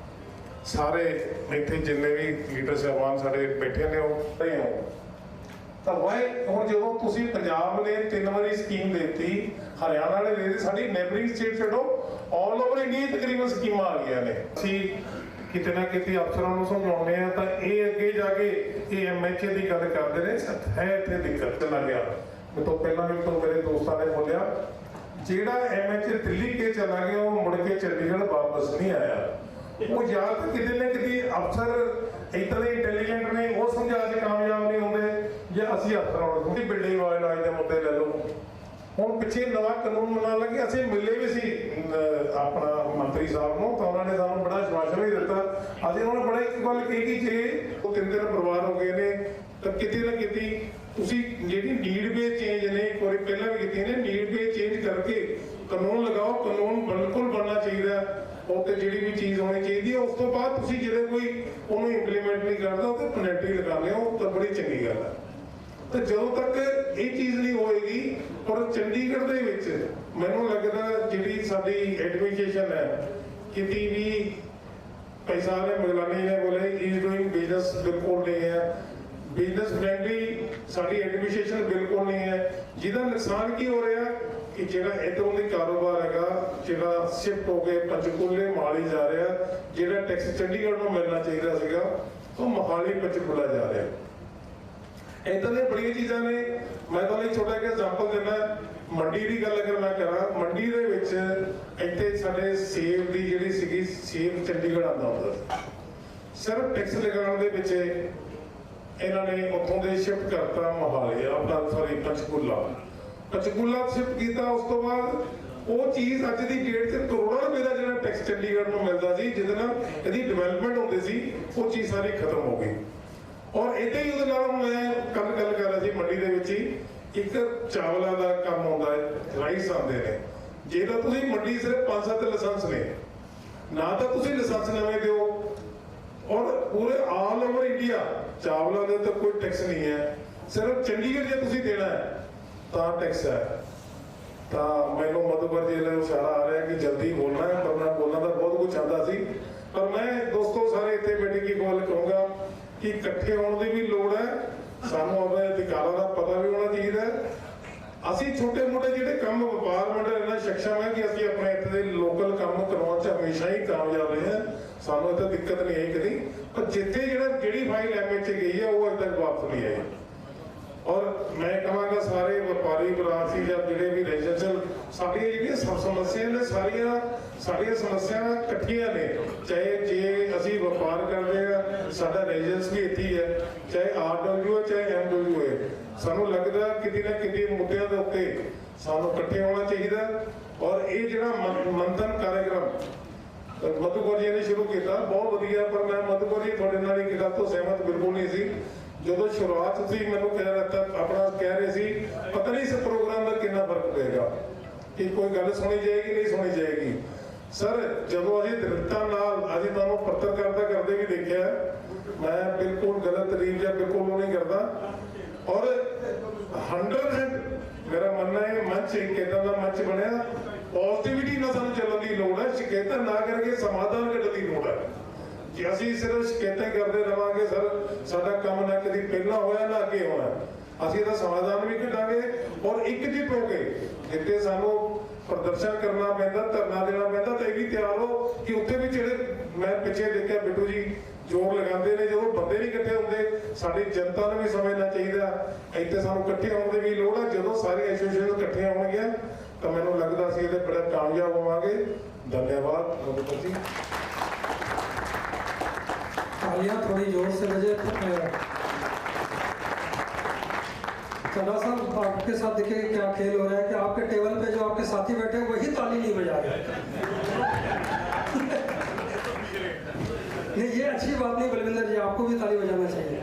ਸਾਰੇ ਇੱਥੇ ਜਿੰਨੇ ਵੀ ਲੀਡਰ ਸਾਹਿਬਾਨ ਸਾਡੇ ਬੈਠੇ ਨੇ ਉਹ ਤਾਂ ਵਾਏ ਹੁਣ ਜਦੋਂ ਤੁਸੀਂ ਪੰਜਾਬ ਨੇ 3 ਵਾਰੀ ਸਕੀਮ ਦੇਤੀ, ਹਰਿਆਣਾ ਨੇ ਦੇ ਦਿੱਤੀ, ਸਾਡੀ ਨੇਬਰਿੰਗ ਸਟੇਟ ਛੱਡੋ ਆਲ ਓਵਰ ਇੰਡੀਆ ਤਕਰੀਬਨ ਸਕੀਮਾਂ ਆ ਗਈਆਂ ਨੇ। ਅਸੀਂ ਕਿਤੇ ਨਾ ਕਿਤੇ ਅਫਸਰਾਂ ਨੂੰ ਸਮਝਾਉਂਦੇ ਆ ਤਾਂ ਇਹ ਅੱਗੇ ਜਾ ਕੇ ਇਹ MHA ਦੀ ਗੱਲ ਕਰਦੇ ਨੇ, ਹੈ ਇੱਥੇ ਦਿੱਕਤ ਚਲਾ ਗਿਆ। ਮੈਂ ਤੋਂ ਪਹਿਲਾਂ ਵੀ ਤੋਂ ਮੇਰੇ ਦੋਸਤਾਂ ਨੇ ਬੋਲਿਆ ਜਿਹੜਾ MHA ਦਿੱਲੀ ਕੇ ਚਲਾ ਗਿਆ ਉਹ ਮੁੜ ਕੇ ਚੰਡੀਗੜ੍ਹ ਵਾਪਸ ਨਹੀਂ ਆਇਆ। ਉਹ ਜਾਂ ਤਾਂ ਕਿਤੇ ਨਾ ਕਿਤੇ ਅਫਸਰ ਇਦਾਂ ਦੇ ਇੰਟੈਲੀਜੈਂਟ ਨੇ ਉਹ ਸਮਝਾ ਕੇ ਕਾਮਯਾਬ ਨਹੀਂ ਹੁੰਦੇ, ਜਾਂ ਅਸੀਂ ਅਫਸਰਾਂ ਨੂੰ ਬਿਲਡਿੰਗ ਵਾਇਲਾਜ ਦੇ ਮੁੱਦੇ ਲੈ ਲਓ। ਹੁਣ ਪਿੱਛੇ ਨਵਾਂ ਕਾਨੂੰਨ ਬਣਾਉਣ ਲੱਗੇ, ਅਸੀਂ ਮਿਲੇ ਵੀ ਸੀ ਆਪਣਾ ਮੰਤਰੀ ਸਾਹਿਬ ਨੂੰ ਤਾਂ ਉਹਨਾਂ ਨੇ ਸਾਨੂੰ ਬੜਾ ਆਸ਼ਵਾਸਨ ਵੀ ਦਿੱਤਾ। ਅਸੀਂ ਉਹਨਾਂ ਨੇ ਬੜਾ ਇੱਕ ਗੱਲ ਕਹੀ ਕਿ ਜੇ ਉਹ 3 ਦਿਨ ਪਰਿਵਾਰ ਹੋ ਗਏ ਨੇ ਤਾਂ ਕਿਤੇ ਨਾ ਕਿਤੇ ਤੁਸੀਂ ਜਿਹੜੀ ਨੀਡ ਬੇਸ ਚੇਂਜ ਨੇ ਇੱਕ ਵਾਰੀ ਪਹਿਲਾਂ ਵੀ ਕੀਤੀ ਨੇ, ਨੀਡ ਬੇਸ ਚੇਂਜ ਕਰਕੇ ਕਾਨੂੰਨ ਲਗਾਓ। ਕਾਨੂੰਨ ਬਿਲਕੁਲ ਬਣਨਾ ਚਾਹੀਦਾ ਉਹ ਤੇ ਜਿਹੜੀ ਵੀ ਚੀਜ਼ ਹੋਣੀ ਚਾਹੀਦੀ ਹੈ। ਉਸ ਤੋਂ ਬਾਅਦ ਤੁਸੀਂ ਜਿਹੜੇ ਕੋਈ ਉਹਨੂੰ ਇੰਪਲੀਮੈਂਟ ਨਹੀਂ ਕਰਦਾ ਉਹ ਤੇ ਪੈਨਲਟੀ ਲਗਾਉਂਦੇ ਹੋ ਤਾਂ ਬੜੀ ਚੰਗੀ ਗੱਲ ਹੈ। ਤਾਂ ਜਦੋਂ ਤੱਕ ਇਹ ਚੀਜ਼ ਨਹੀਂ ਹੋਏਗੀ, ਪਰ ਚੰਡੀਗੜ੍ਹ ਦੇ ਵਿੱਚ ਮੈਨੂੰ ਲੱਗਦਾ ਜਿਹੜੀ ਸਾਡੀ ਐਡਮਿਨਿਸਟ੍ਰੇਸ਼ਨ ਹੈ ਕਿਤੇ ਵੀ ਪੈਸਾ ਨੇ ਮਗਲਾਨੀ ਨੇ ਬੋਲੇ ਇਜ਼ ਡੂਇੰਗ ਬਿਜ਼ਨਸ ਬਿਲਕੁਲ ਨਹੀਂ ਹੈ, ਬਿਜ਼ਨਸ ਫ੍ਰੈਂਡਲੀ ਸਾਡੀ ਐਡਮਿਨਿਸਟ੍ਰੇਸ਼ਨ ਬਿਲਕੁਲ ਨਹੀਂ ਹੈ। ਜਿਹਦਾ ਨੁਕਸਾਨ ਕੀ ਹੋ ਰਿਹਾ ਕਿ ਜਿਹੜਾ ਇੱਧਰੋਂ ਦੀ ਕਾਰੋਬਾਰ ਹੈਗਾ ਜਿਹੜਾ ਸ਼ਿਫਟ ਹੋ ਕੇ ਪੰਚਕੂਲੇ ਮੋਹਾਲੀ ਜਾ ਰਿਹਾ, ਜਿਹੜਾ ਟੈਕਸ ਚੰਡੀਗੜ੍ਹ ਨੂੰ ਮਿਲਣਾ ਚਾਹੀਦਾ ਸੀਗਾ ਉਹ ਮੋਹਾਲੀ ਪੰਚਕੂਲਾ ਜਾ ਰਿਹਾ। ਇਦਾਂ ਦੀਆਂ ਬੜੀਆਂ ਚੀਜ਼ਾਂ ਨੇ। ਮੈਂ ਤੁਹਾਨੂੰ ਇੱਕ ਛੋਟਾ ਜਿਹਾ ਐਗਜ਼ਾਮਪਲ ਦਿੰਦਾ, ਮੰਡੀ ਦੀ ਗੱਲ ਅਗਰ ਮੈਂ ਕਰਾਂ, ਮੰਡੀ ਦੇ ਵਿੱਚ ਇੱਥੇ ਸਾਡੇ ਸੇਬ ਦੀ ਜਿਹੜੀ ਸੀਗੀ, ਸੇਬ ਚੰਡੀਗੜ੍ਹ ਆਉਂਦਾ ਹੁੰਦਾ ਸੀ, ਸਿਰਫ ਟੈਕਸ ਲਗਾਉਣ ਦੇ ਪਿੱਛੇ ਇਹਨਾਂ ਨੇ ਉੱਥੋਂ ਦੇ ਸ਼ਿਫਟ ਕਰਤਾ ਮੋਹਾਲੀ ਆਪਣਾ ਪੰਚਕੂਲਾ ਸ਼ਿਫਟ ਕੀਤਾ। ਉਸ ਤੋਂ ਬਾਅਦ ਉਹ ਚੀਜ਼ ਅੱਜ ਦੀ ਡੇਟ 'ਚ ਕਰੋੜਾਂ ਰੁਪਏ ਦਾ ਜਿਹੜਾ ਟੈਕਸ ਚੰਡੀਗੜ੍ਹ ਨੂੰ ਮਿਲਦਾ ਸੀ, ਜਿਹਦੇ ਨਾਲ ਇਹਦੀ ਡਿਵੈਲਪਮੈਂਟ ਹੁੰਦੀ ਸੀ, ਉਹ ਚੀਜ਼ ਸਾਰੀ ਖਤਮ ਹੋ ਗਈ। ਔਰ ਇੱਦਾਂ ਹੀ ਉਹਦੇ ਨਾਲ ਮੈਂ ਗੱਲ ਕਰ ਰਿਹਾ ਸੀ, ਮੰਡੀ ਦੇ ਵਿੱਚ ਹੀ ਇੱਕ ਚਾਵਲਾਂ ਦਾ ਕੰਮ ਆਉਂਦਾ ਹੈ, ਰਾਈਸ ਆਉਂਦੇ ਨੇ। ਜੇ ਤਾਂ ਤੁਸੀਂ ਮੰਡੀ ਸਿਰਫ 5-7 ਲਾਇਸੈਂਸ ਨੇ, ਨਾ ਤਾਂ ਤੁਸੀਂ ਲਾਇਸੈਂਸ ਨਵੇਂ ਦਿਓ, ਔਰ ਪੂਰੇ ਆਲ ਓਵਰ ਇੰਡੀਆ ਚਾਵਲਾਂ ਦੇ ਤਾਂ ਕੋਈ ਟੈਕਸ ਨਹੀਂ ਹੈ, ਸਿਰਫ ਚੰਡੀਗੜ੍ਹ ਜੇ ਤੁਸੀਂ ਦੇਣਾ ਹੈ ਤਾਂ ਟੈਕਸ ਹੈ। ਤਾਂ ਮੈਨੂੰ ਮਧੂਬਰ ਜੀ ਨੇ ਇਸ਼ਾਰਾ ਆ ਰਿਹਾ ਕਿ ਜਲਦੀ ਬੋਲਣਾ ਹੈ, ਪਰ ਮੈਂ ਬੋਲਣਾ ਤਾਂ ਬਹੁਤ ਕੁਝ ਚਾਹੁੰਦਾ ਸੀ। ਪਰ ਮੈਂ ਦੋਸਤੋ ਸਾਰੇ ਇੱਥੇ ਬੈਠੇ ਕੀ ਗੱਲ ਕਹੂੰਗਾ ਕਿ ਇਕੱਠੇ ਹੋਣ ਦੀ ਵੀ ਲੋੜ ਹੈ, ਸਾਨੂੰ ਆਪਣੇ ਅਧਿਕਾਰਾਂ ਦਾ ਪਤਾ ਵੀ ਹੋਣਾ ਚਾਹੀਦਾ। ਅਸੀਂ ਛੋਟੇ ਮੋਟੇ ਜਿਹੜੇ ਕੰਮ ਵਪਾਰ ਮੰਡਲ ਇੰਨਾ ਸક્ષਮ ਹੈ ਕਿ ਅਸੀਂ ਆਪਣੇ ਇੱਥੇ ਦੇ ਲੋਕਲ ਕੰਮ ਕਰਵਾਉਣ 'ਚ ਹਮੇਸ਼ਾ ਹੀ ਕਾਮਯਾਬ ਰਹੇ ਹਾਂ, ਸਾਨੂੰ ਇੱਥੇ ਦਿੱਕਤ ਨਹੀਂ ਆਈ ਕਦੀ। ਪਰ ਜਿੱਥੇ ਜਿਹੜੀ ਫਾਈਲ MHA ਗਈ ਹੈ ਉਹ ਅਜੇ ਤੱਕ ਵਾਪਸ ਨਹੀਂ ਆਈ। ਔਰ ਮੈਂ ਕਹਾਂਗਾ ਸਾਰੇ ਵਪਾਰੀ ਬਰਾਸੀ ਜਾਂ ਜਿਹੜੇ ਵੀ ਰੈਜ਼ੀਡੈਂਸ਼ੀਅਲ ਸਾਡੀਆਂ ਜਿਹੜੀਆਂ ਸਮੱਸਿਆ ਨੇ ਸਾਡੀਆਂ ਸਮੱਸਿਆਵਾਂ ਇਕੱਠੀਆਂ ਨੇ। ਚਾਹੇ ਜੇ ਅਸੀਂ ਵਪਾਰ ਕਰਦੇ ਹਾਂ, ਸਾਡਾ ਰੈਜ਼ੀਡੈਂਸ ਵੀ ਇੱਥੇ ਹੀ ਹੈ, ਚਾਹੇ RW ਹੈ ਚਾਹੇ MW ਹੈ। ਸਾਨੂੰ ਲੱਗਦਾ ਕਿਤੇ ਨਾ ਕਿਤੇ ਮੁੱਦਿਆਂ ਦੇ ਉੱਤੇ ਸਾਨੂੰ ਇਕੱਠੇ ਹੋਣਾ ਚਾਹੀਦਾ। ਔਰ ਇਹ ਜਿਹੜਾ ਮੰਥਨ ਕਾਰਜਕ੍ਰਮ ਮਧੂਬਰ ਜੀ ਨੇ ਸ਼ੁਰੂ ਕੀਤਾ ਬਹੁਤ ਵਧੀਆ, ਪਰ ਮੈਂ ਮਧੂਬਰ ਜੀ ਤੁਹਾਡੇ ਨਾਲ ਇੱਕ ਗੱਲ ਤੋਂ ਸਹਿਮਤ ਬਿਲਕੁਲ ਨਹੀਂ ਸੀ। ਜਦੋਂ ਸ਼ੁਰੂਆਤ ਤੁਸੀਂ ਮੈਨੂੰ ਕਹਿ ਰਹੇ ਸੀ ਪਤਾ ਨਹੀਂ ਇਸ ਪ੍ਰੋਗਰਾਮ ਦਾ ਕਿੰਨਾ ਫਰਕ ਪਏਗਾ, ਕਿ ਕੋਈ ਗੱਲ ਸੁਣੀ ਜਾਏਗੀ ਨਹੀਂ ਸੁਣੀ ਜਾਏਗੀ। ਸਰ ਜਦੋਂ ਅਸੀਂ ਦ੍ਰਿੜਤਾ ਨਾਲ ਅਸੀਂ ਤੁਹਾਨੂੰ ਪੱਤਰਕਾਰਤਾ ਕਰਦੇ ਵੀ ਦੇਖਿਆ, ਮੈਂ ਬਿਲਕੁਲ ਗਲਤ ਰੀਤ ਜਾਂ ਬਿਲਕੁਲ ਉਹ ਨਹੀਂ ਕਰਦਾ। ਔਰ 100% ਮੇਰਾ ਮੰਨਣਾ ਹੈ ਮੰਚ ਇੱਕ ਇੱਦਾਂ ਦਾ ਮੰਚ ਬਣਿਆ, ਪੋਜ਼ਿਟਿਵਿਟੀ ਨਾਲ ਸਾਨੂੰ ਚੱਲਣ ਦੀ ਲੋੜ ਹੈ, ਸ਼ਿਕਾਇਤਾਂ ਨਾ ਕਰਕੇ ਸਮਾਧਾਨ ਕੱਢਣ ਦੀ ਲੋੜ ਹੈ। ਜੇ ਅਸੀਂ ਸਿਰਫ ਸ਼ਿਕਾਇਤਾਂ ਕਰਦੇ ਰਹਾਂਗੇ ਸਰ, ਸਾਡਾ ਕੰਮ ਨਾ ਕਦੀ ਪਹਿਲਾਂ ਹੋਇਆ ਨਾ ਅੱਗੇ ਹੋਣਾ। ਅਸੀਂ ਇਹਦਾ ਸਮਾਧਾਨ ਵੀ ਕੱਢਾਂਗੇ ਔਰ ਇਕਜੁੱਟ ਹੋ ਕੇ ਜਿੱਥੇ ਸਾਨੂੰ ਪ੍ਰਦਰਸ਼ਨ ਕਰਨਾ ਪੈਂਦਾ, ਧਰਨਾ ਦੇਣਾ ਪੈਂਦਾ, ਤਾਂ ਇਹ ਵੀ ਤਿਆਰ ਹੋ ਕਿ ਉੱਥੇ ਵੀ ਜਿਹੜੇ ਮੈਂ ਪਿੱਛੇ ਦੇਖਿਆ ਬਿੱਟੂ ਜੀ ਜ਼ੋਰ ਲਗਾਉਂਦੇ ਨੇ, ਜਦੋਂ ਬੰਦੇ ਨਹੀਂ ਇਕੱਠੇ ਹੁੰਦੇ, ਸਾਡੀ ਜਨਤਾ ਨੂੰ ਵੀ ਸਮਝਣਾ ਚਾਹੀਦਾ ਇੱਥੇ ਸਾਨੂੰ ਇਕੱਠੇ ਹੋਣ ਦੀ ਵੀ ਲੋੜ ਹੈ। ਜਦੋਂ ਸਾਰੇ ਐਸੋਸੀਏਸ਼ਨ ਇਕੱਠੇ ਹੋਣਗੇ ਤਾਂ ਮੈਨੂੰ ਲੱਗਦਾ ਅਸੀਂ ਇਹਦੇ ਬੜਾ ਕਾਮਯਾਬ ਹੋਵਾਂਗੇ। ਧੰਨਵਾਦ ਮਧੂਬਰ ਜੀ। तालियां थोड़ी जोर से बजे। चड्ढा साहब आपके साथ देखिए क्या खेल हो रहा है कि आपके टेबल पे जो आपके साथी बैठे हैं वही ताली नहीं बजा रहे। नहीं, ये अच्छी बात नहीं बलविंदर जी, आपको भी ताली बजाना चाहिए।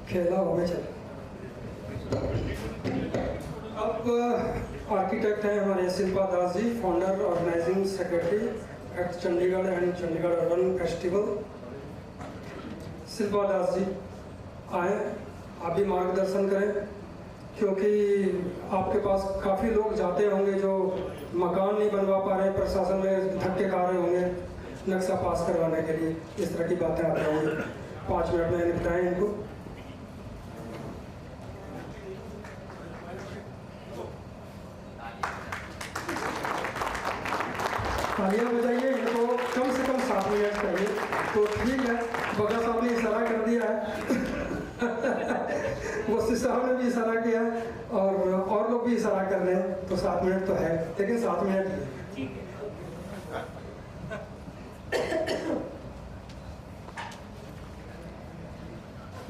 खेला हो में चल। अब आर्किटेक्ट हैं हमारे Shilpa Das ji, founder organizing secretary at Chandigarh and Chandigarh urban festival. Shilpa Das ji आए, आप भी मार्गदर्शन करें, क्योंकि आपके पास काफ़ी लोग जाते होंगे जो मकान नहीं बनवा पा रहे, प्रशासन में धक्के खा रहे होंगे नक्शा पास करवाने के लिए, इस तरह की बातें आती होंगी। 5 मिनट में निपटाएं इनको। तालियां बजाइए, इनको कम से कम 7 मिनट चाहिए। तो ठीक है, बगा साहब ने इशारा कर दिया है वसी साहब ने भी इशारा किया है और लोग भी इशारा कर रहे हैं, तो 7 मिनट तो है, लेकिन 7 मिनट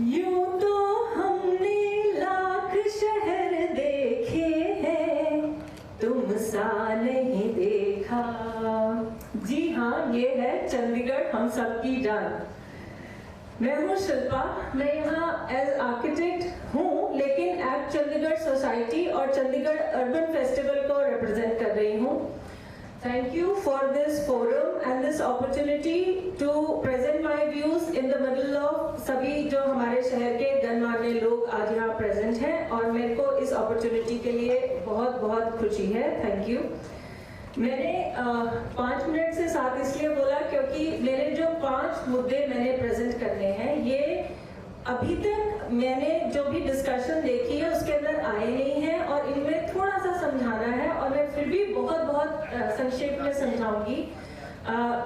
यूं तो हमने लाख शहर देखे हैं, तुम सा नहीं देखा। जी हाँ, ये है चंडीगढ़ हम सबकी जान। मैं हूँ शिल्पा, मैं यहाँ एज आर्किटेक्ट हूँ, लेकिन एट चंडीगढ़ सोसाइटी और चंडीगढ़ अर्बन फेस्टिवल को रिप्रेजेंट कर रही हूँ। Thank you for this forum and this opportunity to present my views in the middle of सभी जो हमारे शहर के गणमान्य लोग आज यहाँ प्रेजेंट हैं, और मेरे को इस अपॉर्चुनिटी के लिए बहुत बहुत खुशी है। Thank you. मैंने 5 मिनट से 7 इसलिए बोला क्योंकि मेरे जो 5 मुद्दे मैंने प्रेजेंट करने हैं, ये अभी तक मैंने जो भी डिस्कशन देखी है उसके अंदर आए नहीं हैं, और इनमें थोड़ा सा समझाना है, और मैं फिर भी बहुत संक्षेप में समझाऊंगी।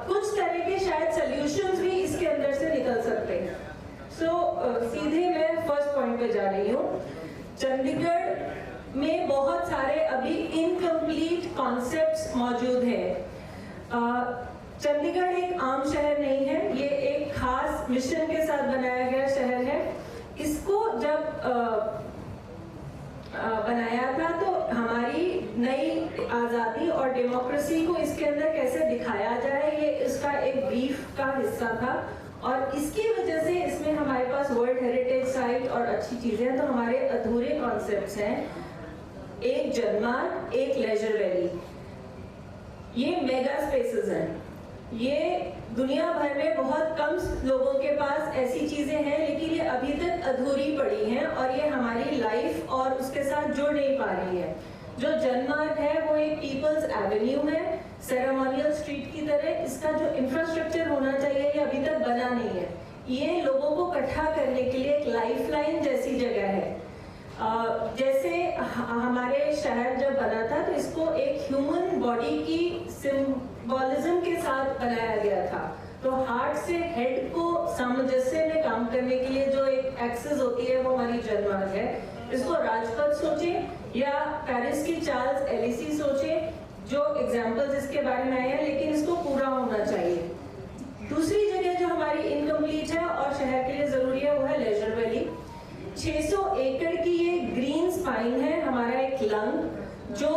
कुछ तरह के शायद सॉल्यूशंस भी इसके अंदर से निकल सकते हैं। सीधे मैं फर्स्ट पॉइंट पे जा रही हूँ। चंडीगढ़ में बहुत सारे अभी इनकम्प्लीट कॉन्सेप्ट्स मौजूद हैं। चंडीगढ़ एक आम शहर नहीं है, ये एक खास मिशन के साथ बनाया गया शहर है। इसको जब बनाया था तो हमारी नई आज़ादी और डेमोक्रेसी को इसके अंदर कैसे दिखाया जाए, ये इसका एक ब्रीफ का हिस्सा था, और इसकी वजह से इसमें हमारे पास वर्ल्ड हेरिटेज साइट और अच्छी चीज़ें हैं। तो हमारे अधूरे कॉन्सेप्ट्स हैं, एक जनमार्ग, एक लेजर वैली, ये मेगा स्पेसेस हैं। ये दुनिया भर में बहुत कम लोगों के पास ऐसी चीजें हैं, लेकिन ये अभी तक अधूरी पड़ी हैं और ये हमारी लाइफ और उसके साथ जुड़ नहीं पा रही है। जो जनमार्ग है वो एक पीपल्स एवेन्यू है, सेरेमोनियल स्ट्रीट की तरह। इसका जो इंफ्रास्ट्रक्चर होना चाहिए ये अभी तक बना नहीं है। ये लोगों को इकट्ठा करने के लिए एक लाइफलाइन जैसी जगह है। जैसे हमारे शहर जब बना था तो इसको एक ह्यूमन बॉडी की सिंबोलिज्म के साथ बनाया गया था। तो हार्ट से हेड को सामंजस्य में काम करने के लिए जो एक एक्सेस होती है वो हमारी जनमार्ग है। इसको राजपथ सोचे या पेरिस की चार्ल्स एलिसी सोचे, जो एग्जाम्पल्स इसके बारे में आए हैं, लेकिन इसको पूरा होना चाहिए। दूसरी जगह जो हमारी इनकम्प्लीट है और शहर के लिए जरूरी है वो है लेजर वैली। 600 एकड़ की ये ग्रीन स्पाइन है, हमारा एक लंग, जो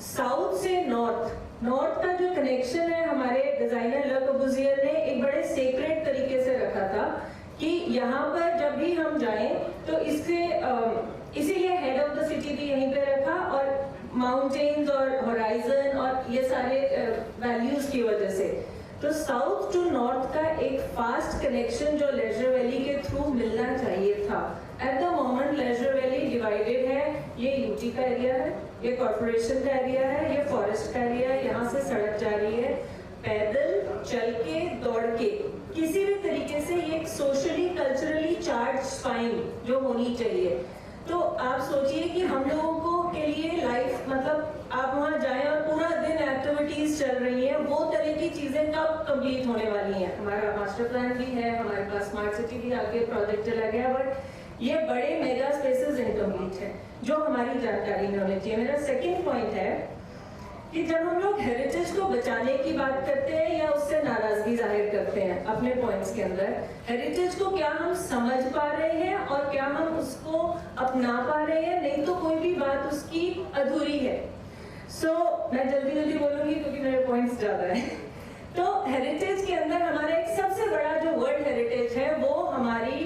साउथ से नॉर्थ का जो कनेक्शन है हमारे डिजाइनर ले कॉर्बुसियर ने एक बड़े सेक्रेट तरीके से रखा था कि यहाँ पर जब भी हम जाएं तो इसीलिए हेड ऑफ द सिटी भी यहीं पे रखा, और माउंटेन्स और होराइजन और ये सारे वैल्यूज की वजह से। तो साउथ टू नॉर्थ का एक फास्ट कनेक्शन जो लेजर वैली के थ्रू मिलना चाहिए था। At the moment leisure valley divided है, ये यूटी का एरिया है, ये कॉर्पोरेशन का एरिया है, ये फॉरेस्ट का एरिया है। यहाँ से सड़क जा रही है, पैदल, चल के, दौड़ के, किसी भी तरीके से ये एक सोशली कल्चरली चार्ज स्पाइन जो होनी चाहिए। तो आप सोचिए कि हम लोगों को के लिए लाइफ, मतलब आप वहाँ जाएं और पूरा दिन एक्टिविटीज चल रही हैं, वो तरह की चीजें कब कंप्लीट होने वाली हैं। हमारा मास्टर प्लान भी है, हमारे पास स्मार्ट सिटी भी आगे प्रोजेक्ट चला गया, बट ये बड़े मेगा स्पेसेस इनकम्प्लीट हैं जो हमारी जानकारी में होने चाहिए। मेरा सेकंड पॉइंट है कि जब हम लोग हेरिटेज को बचाने की बात करते हैं या उससे नाराजगी जाहिर करते हैं अपने पॉइंट्स के अंदर, हेरिटेज को क्या हम समझ पा रहे हैं और क्या हम उसको अपना पा रहे हैं, नहीं तो कोई भी बात उसकी अधूरी है। मैं जल्दी बोलूंगी क्योंकि मेरे पॉइंट्स ज्यादा है। तो हेरिटेज के अंदर हमारा एक सबसे बड़ा जो वर्ल्ड हेरिटेज है वो हमारी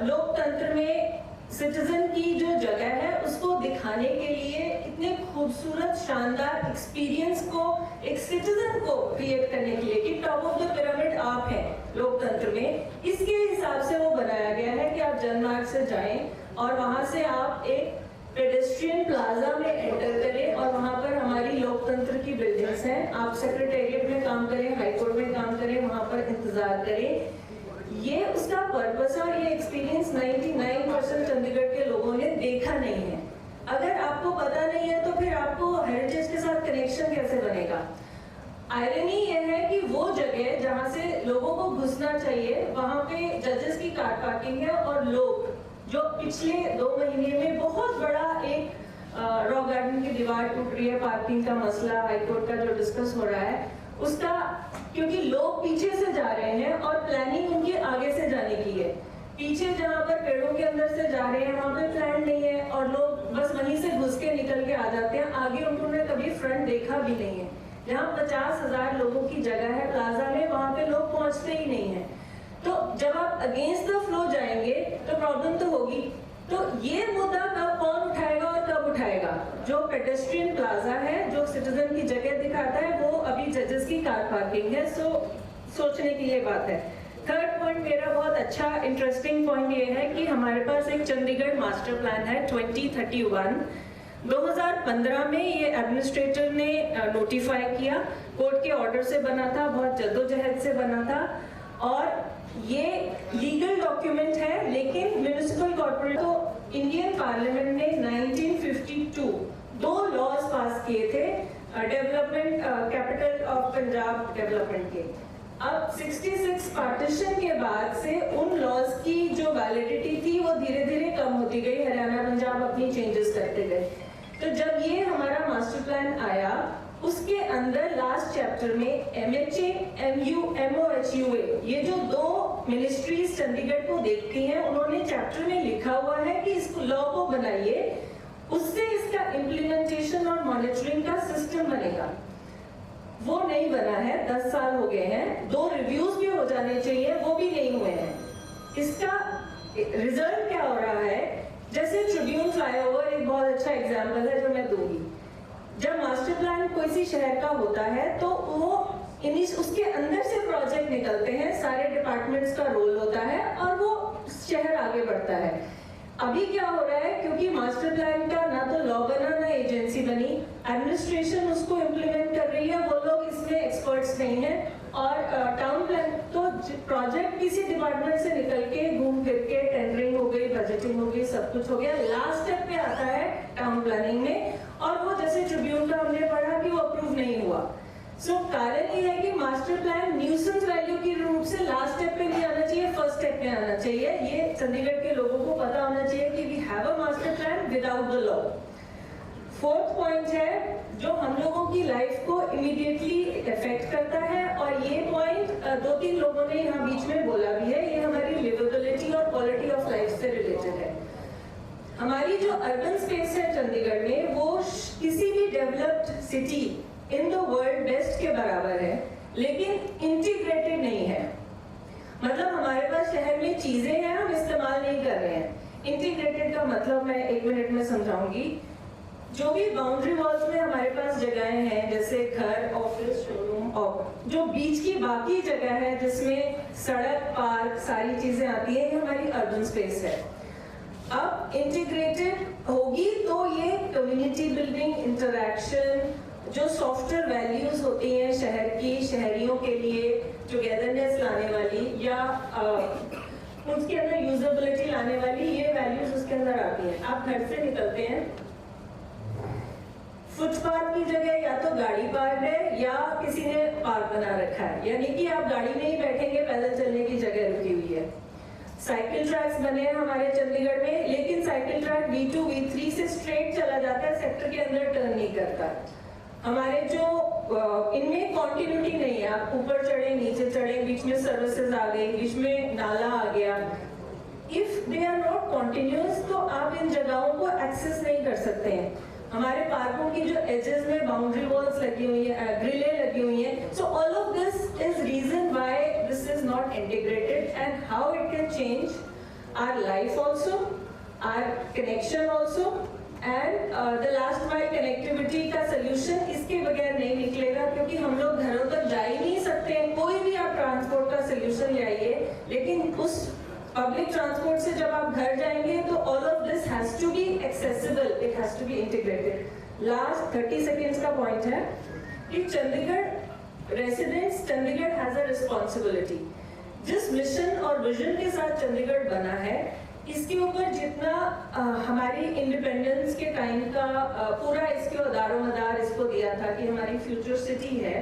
लोकतंत्र में सिटीजन की जो जगह है उसको दिखाने के लिए, इतने खूबसूरत शानदार एक्सपीरियंस को एक सिटीजन को क्रिएट करने के लिए कि टॉप ऑफ द पिरामिड आप हैं लोकतंत्र में, इसके हिसाब से वो बनाया गया है कि आप जनमार्ग से जाएं और वहां से आप एक पेडेस्ट्रियन प्लाजा में एंटर करें और वहां पर हमारी लोकतंत्र की बिल्डिंग्स हैं। आप सेक्रेटेरिएट में काम करें, हाईकोर्ट में काम करें, वहां पर इंतजार करें। ये उसका पर्पस और ये एक्सपीरियंस 99% चंडीगढ़ के लोगों ने देखा नहीं है। अगर आपको पता नहीं है तो फिर आपको हेरिटेज के साथ कनेक्शन कैसे बनेगा? आयरनी ये है कि वो जगह जहाँ से लोगों को घुसना चाहिए वहां पे जजेस की कार पार्किंग है और लोग जो पिछले 2 महीने में बहुत बड़ा एक रॉक गार्डन की दीवार टूट रही है, पार्किंग का मसला हाईकोर्ट का जो डिस्कस हो रहा है उसका, क्योंकि लोग पीछे से जा रहे हैं और प्लानिंग उनके आगे से जाने की है। पीछे जहाँ पर पेड़ों के अंदर से जा रहे हैं वहां पे प्लान नहीं है और लोग बस वहीं से घुस के निकल के आ जाते हैं, आगे उन्होंने कभी फ्रंट देखा भी नहीं है। जहाँ 50,000 लोगों की जगह है प्लाजा में, वहां पे लोग पहुंचते ही नहीं है। तो जब आप अगेंस्ट द फ्लो जाएंगे तो प्रॉब्लम तो होगी। तो ये मुद्दा कब कौन उठाएगा और कब उठाएगा? जो पेडेस्ट्रियन प्लाजा है, जो सिटीजन की जगह दिखाता है, वो अभी जजेस की कार पार्किंग है। सोचने की ये बात है। थर्ड पॉइंट मेरा बहुत अच्छा इंटरेस्टिंग पॉइंट ये है कि हमारे पास एक चंडीगढ़ मास्टर प्लान है 2031। 2015 में ये एडमिनिस्ट्रेटर ने नोटिफाई किया, कोर्ट के ऑर्डर से बना था, बहुत जद्दोजहद से बना था और ये लीगल डॉक्यूमेंट है। लेकिन म्यूनिसिपल कॉर्पोरेट तो इंडियन पार्लियामेंट ने 1952 2 लॉज पास किए थे development capital of Punjab development के। अब 66 पार्टीशन के बाद से उन लॉज की जो वैलिडिटी थी वो धीरे धीरे कम होती गई, हरियाणा पंजाब अपनी चेंजेस करते गए। तो जब ये हमारा मास्टर प्लान आया उसके अंदर लास्ट चैप्टर में MHA, MU, MOHUA ये जो 2 मिनिस्ट्रीज चंडीगढ़ को देखती हैं, उन्होंने चैप्टर में लिखा हुआ है कि इस लॉ को बनाइए, उससे इसका इम्प्लीमेंटेशन और मॉनिटरिंग का सिस्टम बनेगा। वो नहीं बना है, 10 साल हो गए हैं, 2 रिव्यूज भी हो जाने चाहिए, वो भी नहीं हुए हैं। इसका रिजल्ट क्या हो रहा है? जैसे ट्रिब्यून फ्लाईओवर एक बहुत अच्छा एग्जाम्पल है जो मैं दूंगी। जब मास्टर प्लान कोई सी शहर का होता है तो वो उसके अंदर से प्रोजेक्ट निकलते हैं, सारे डिपार्टमेंट्स का रोल होता है और वो शहर आगे बढ़ता है। अभी क्या हो रहा है, क्योंकि मास्टर प्लान का ना तो लॉ बना ना एजेंसी बनी, एडमिनिस्ट्रेशन उसको इम्प्लीमेंट कर रही है, वो लोग इसमें एक्सपर्ट्स नहीं हैं और टाउन प्लान तो प्रोजेक्ट किसी डिपार्टमेंट से निकल के घूम फिर के टेंडरिंग हो गई, बजटिंग हो गई, सब कुछ हो गया, लास्ट स्टेप पे आता है टाउन प्लानिंग में और वो जैसे ट्रिब्यून का हमने पढ़ा कि वो अप्रूव नहीं हुआ। कारण ये है कि मास्टर प्लान न्यूसेंस वैल्यू के रूप से लास्ट स्टेप पे नहीं आना चाहिए, फर्स्ट स्टेप पे आना चाहिए। ये चंडीगढ़ के लोगों को पता होना चाहिए कि we have a master plan without the law. Fourth point है जो हम लोगों की लाइफ को इमीडिएटली इफेक्ट करता है और ये पॉइंट 2-3 लोगों ने यहाँ बीच में बोला भी है, ये हमारी लिवेबिलिटी और क्वालिटी ऑफ लाइफ से रिलेटेड है। हमारी जो अर्बन स्पेस है चंडीगढ़ में वो किसी भी developed city in the world best के बराबर है, लेकिन इंटीग्रेटेड नहीं है। मतलब हमारे पास शहर में चीजें हैं, हम इस्तेमाल नहीं कर रहे हैं। इंटीग्रेटेड का मतलब मैं 1 मिनट में समझाऊंगी। जो भी बाउंड्री वॉल्स में हमारे पास जगहें हैं, जैसे घर, ऑफिस, शोरूम और जो बीच की बाकी जगह है जिसमें सड़क, पार्क, सारी चीजें आती हैं, ये हमारी अर्बन स्पेस है। अब इंटीग्रेटेड होगी तो ये कम्युनिटी बिल्डिंग, इंटरैक्शन, जो सॉफ्टवेयर वैल्यूज होती हैं शहर की, शहरियों के लिए टुगेदरनेस लाने वाली या उसके अंदर यूजेबिलिटी लाने वाली, ये वैल्यूज उसके अंदर आती हैं। आप घर से निकलते हैं, फुटपाथ की जगह या तो गाड़ी पार्क है या किसी ने पार्क बना रखा है, यानी कि आप गाड़ी में ही बैठेंगे, पैदल चलने की जगह रुकी हुई है। साइकिल ट्रैक्स बने हैं हमारे चंडीगढ़ में, लेकिन साइकिल ट्रैक V2, V3 से स्ट्रेट चला जाता है, सेक्टर के अंदर टर्न नहीं करता। हमारे जो इनमें कॉन्टिन्यूटी नहीं है, आप ऊपर चढ़े नीचे चढ़े, बीच में सर्विसेज आ गई, बीच में नाला आ गया, if they are not continuous तो आप इन जगहों को एक्सेस नहीं कर सकते हैं। हमारे पार्कों की जो एजेस में बाउंड्री वॉल्स लगी हुई है, ग्रिलें लगी हुई हैं, so all of this is reason why this is not integrated and how it can change our life also, our connection also and the last mile connectivity का सोल्यूशन इसके बगैर नहीं निकलेगा, क्योंकि हम लोग घरों तक जा ही नहीं सकते हैं। कोई भी आप ट्रांसपोर्ट का सोल्यूशन ले आइए, लेकिन उस पब्लिक ट्रांसपोर्ट से जब आप घर जाएंगे तो all of this has to be accessible, it has to be integrated. Last 30 seconds का पॉइंट है कि Chandigarh residents, Chandigarh has a responsibility. जिस मिशन और विजन के साथ चंडीगढ़ बना है, इसके ऊपर जितना हमारी इंडिपेंडेंस के टाइम का पूरा इसके दारोमदार इसको दिया था कि हमारी फ्यूचर सिटी है,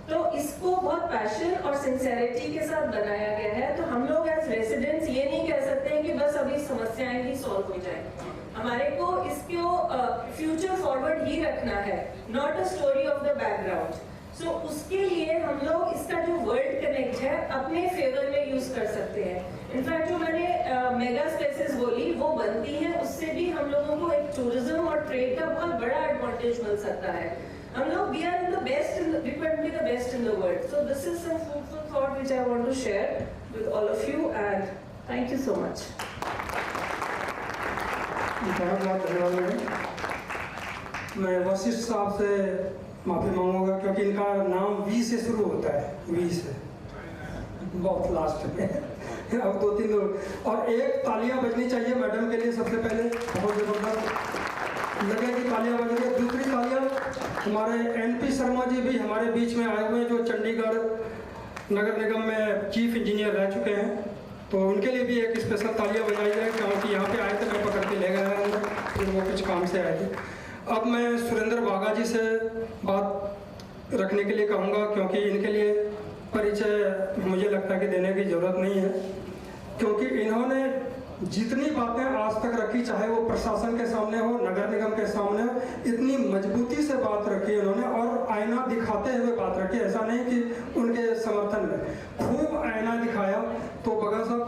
तो इसको बहुत पैशन और सिंसेरिटी के साथ बनाया गया है। तो हम लोग एज रेसिडेंट्स ये नहीं कह सकते हैं कि बस अभी समस्याएं ही सॉल्व हो जाए, हमारे को इसको फ्यूचर फॉरवर्ड ही रखना है, not a story of the background. So उसके लिए हम लोग इसका जो वर्ल्ड कनेक्ट है अपने फेवर में यूज कर सकते हैं। इनफैक्ट जो मैंने मेगा स्पेसेस बोली वो बनती है, उससे भी हम लोगों को एक टूरिज्म और ट्रेड का बहुत बड़ा एडवांटेज मिल सकता है। हम लोग we are in the best, we could be the best in the world. So this is some fruitful thought which I want to share with all of you, and thank you so much. बहुत बहुत धन्यवाद मैडम। मैं वशिष्ठ साहब से माफ़ी मांगूंगा क्योंकि इनका नाम वी से शुरू होता है, वी से बहुत लास्ट में। अब 2-3 लोग और एक तालियां बजनी चाहिए मैडम के लिए सबसे पहले, बहुत जबरदस्त लगे कि तालियां बज रही है। दूसरी तालियां हमारे NP शर्मा जी भी हमारे बीच में आए हुए हैं, जो चंडीगढ़ नगर निगम में चीफ इंजीनियर रह चुके हैं, तो उनके लिए भी एक स्पेशल तालियां बजाई जाए क्योंकि यहाँ पे आए थे, मैं पकड़ के ले गया अंदर, फिर वो कुछ काम से आए थे। अब मैं सुरेंद्र बागा जी से बात रखने के लिए कहूँगा क्योंकि इनके लिए परिचय मुझे लगता है कि देने की ज़रूरत नहीं है, क्योंकि इन्होंने जितनी बातें आज तक रखी, चाहे वो प्रशासन के सामने हो, नगर निगम के सामने हो, इतनी मजबूती से बात रखी उन्होंने और आईना दिखाते हुए बात रखी। ऐसा नहीं कि उनके समर्थन में खूब आईना दिखाया। तो बगा साहब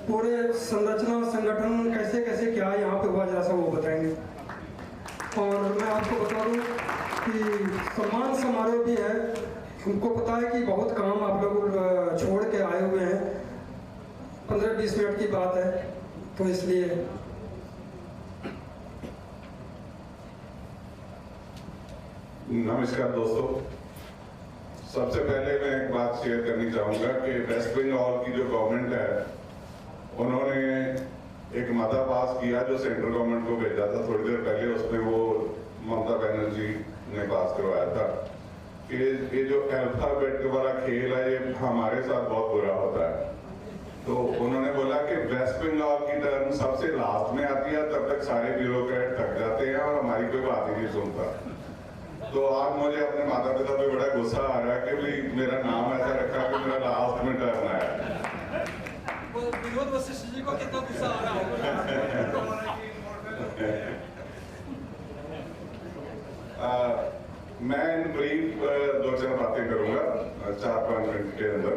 पूरे संरचना संगठन कैसे कैसे क्या यहाँ पे हुआ, जरा सा वो बताएंगे। और मैं आपको बता दूँ कि सम्मान समारोह भी है, हमको पता है कि बहुत काम आप लोग छोड़ के आए हुए हैं, 15-20 मिनट की बात है, तो इसलिए नमस्कार दोस्तों। सबसे पहले मैं एक बात शेयर करनी चाहूँगा कि वेस्ट बंगाल की जो गवर्नमेंट है, उन्होंने एक मता पास किया जो सेंट्रल गवर्नमेंट को भेजा था थोड़ी देर पहले। उसमें वो ममता बनर्जी ने पास करवाया था कि ये जो अल्फाबेट वाला खेल है ये हमारे साथ बहुत बुरा होता है। तो उन्होंने बोला कि वेस्ट बंगाल की टर्म सबसे लास्ट में आती है, तब तक सारे ब्यूरोक्रेट थक जाते हैं और हमारी कोई बात ही नहीं सुनता। तो आज मुझे अपने माता पिता पे बड़ा गुस्सा आ रहा है कि भाई मेरा नाम ऐसा रखा कि मेरा लास्ट में टर्न आया। विनोद वशिष्ठ जी को कितना गुस्सा आ रहा है। मैं इन ब्रीफ 2-4 बातें करूंगा 4-5 मिनट के अंदर।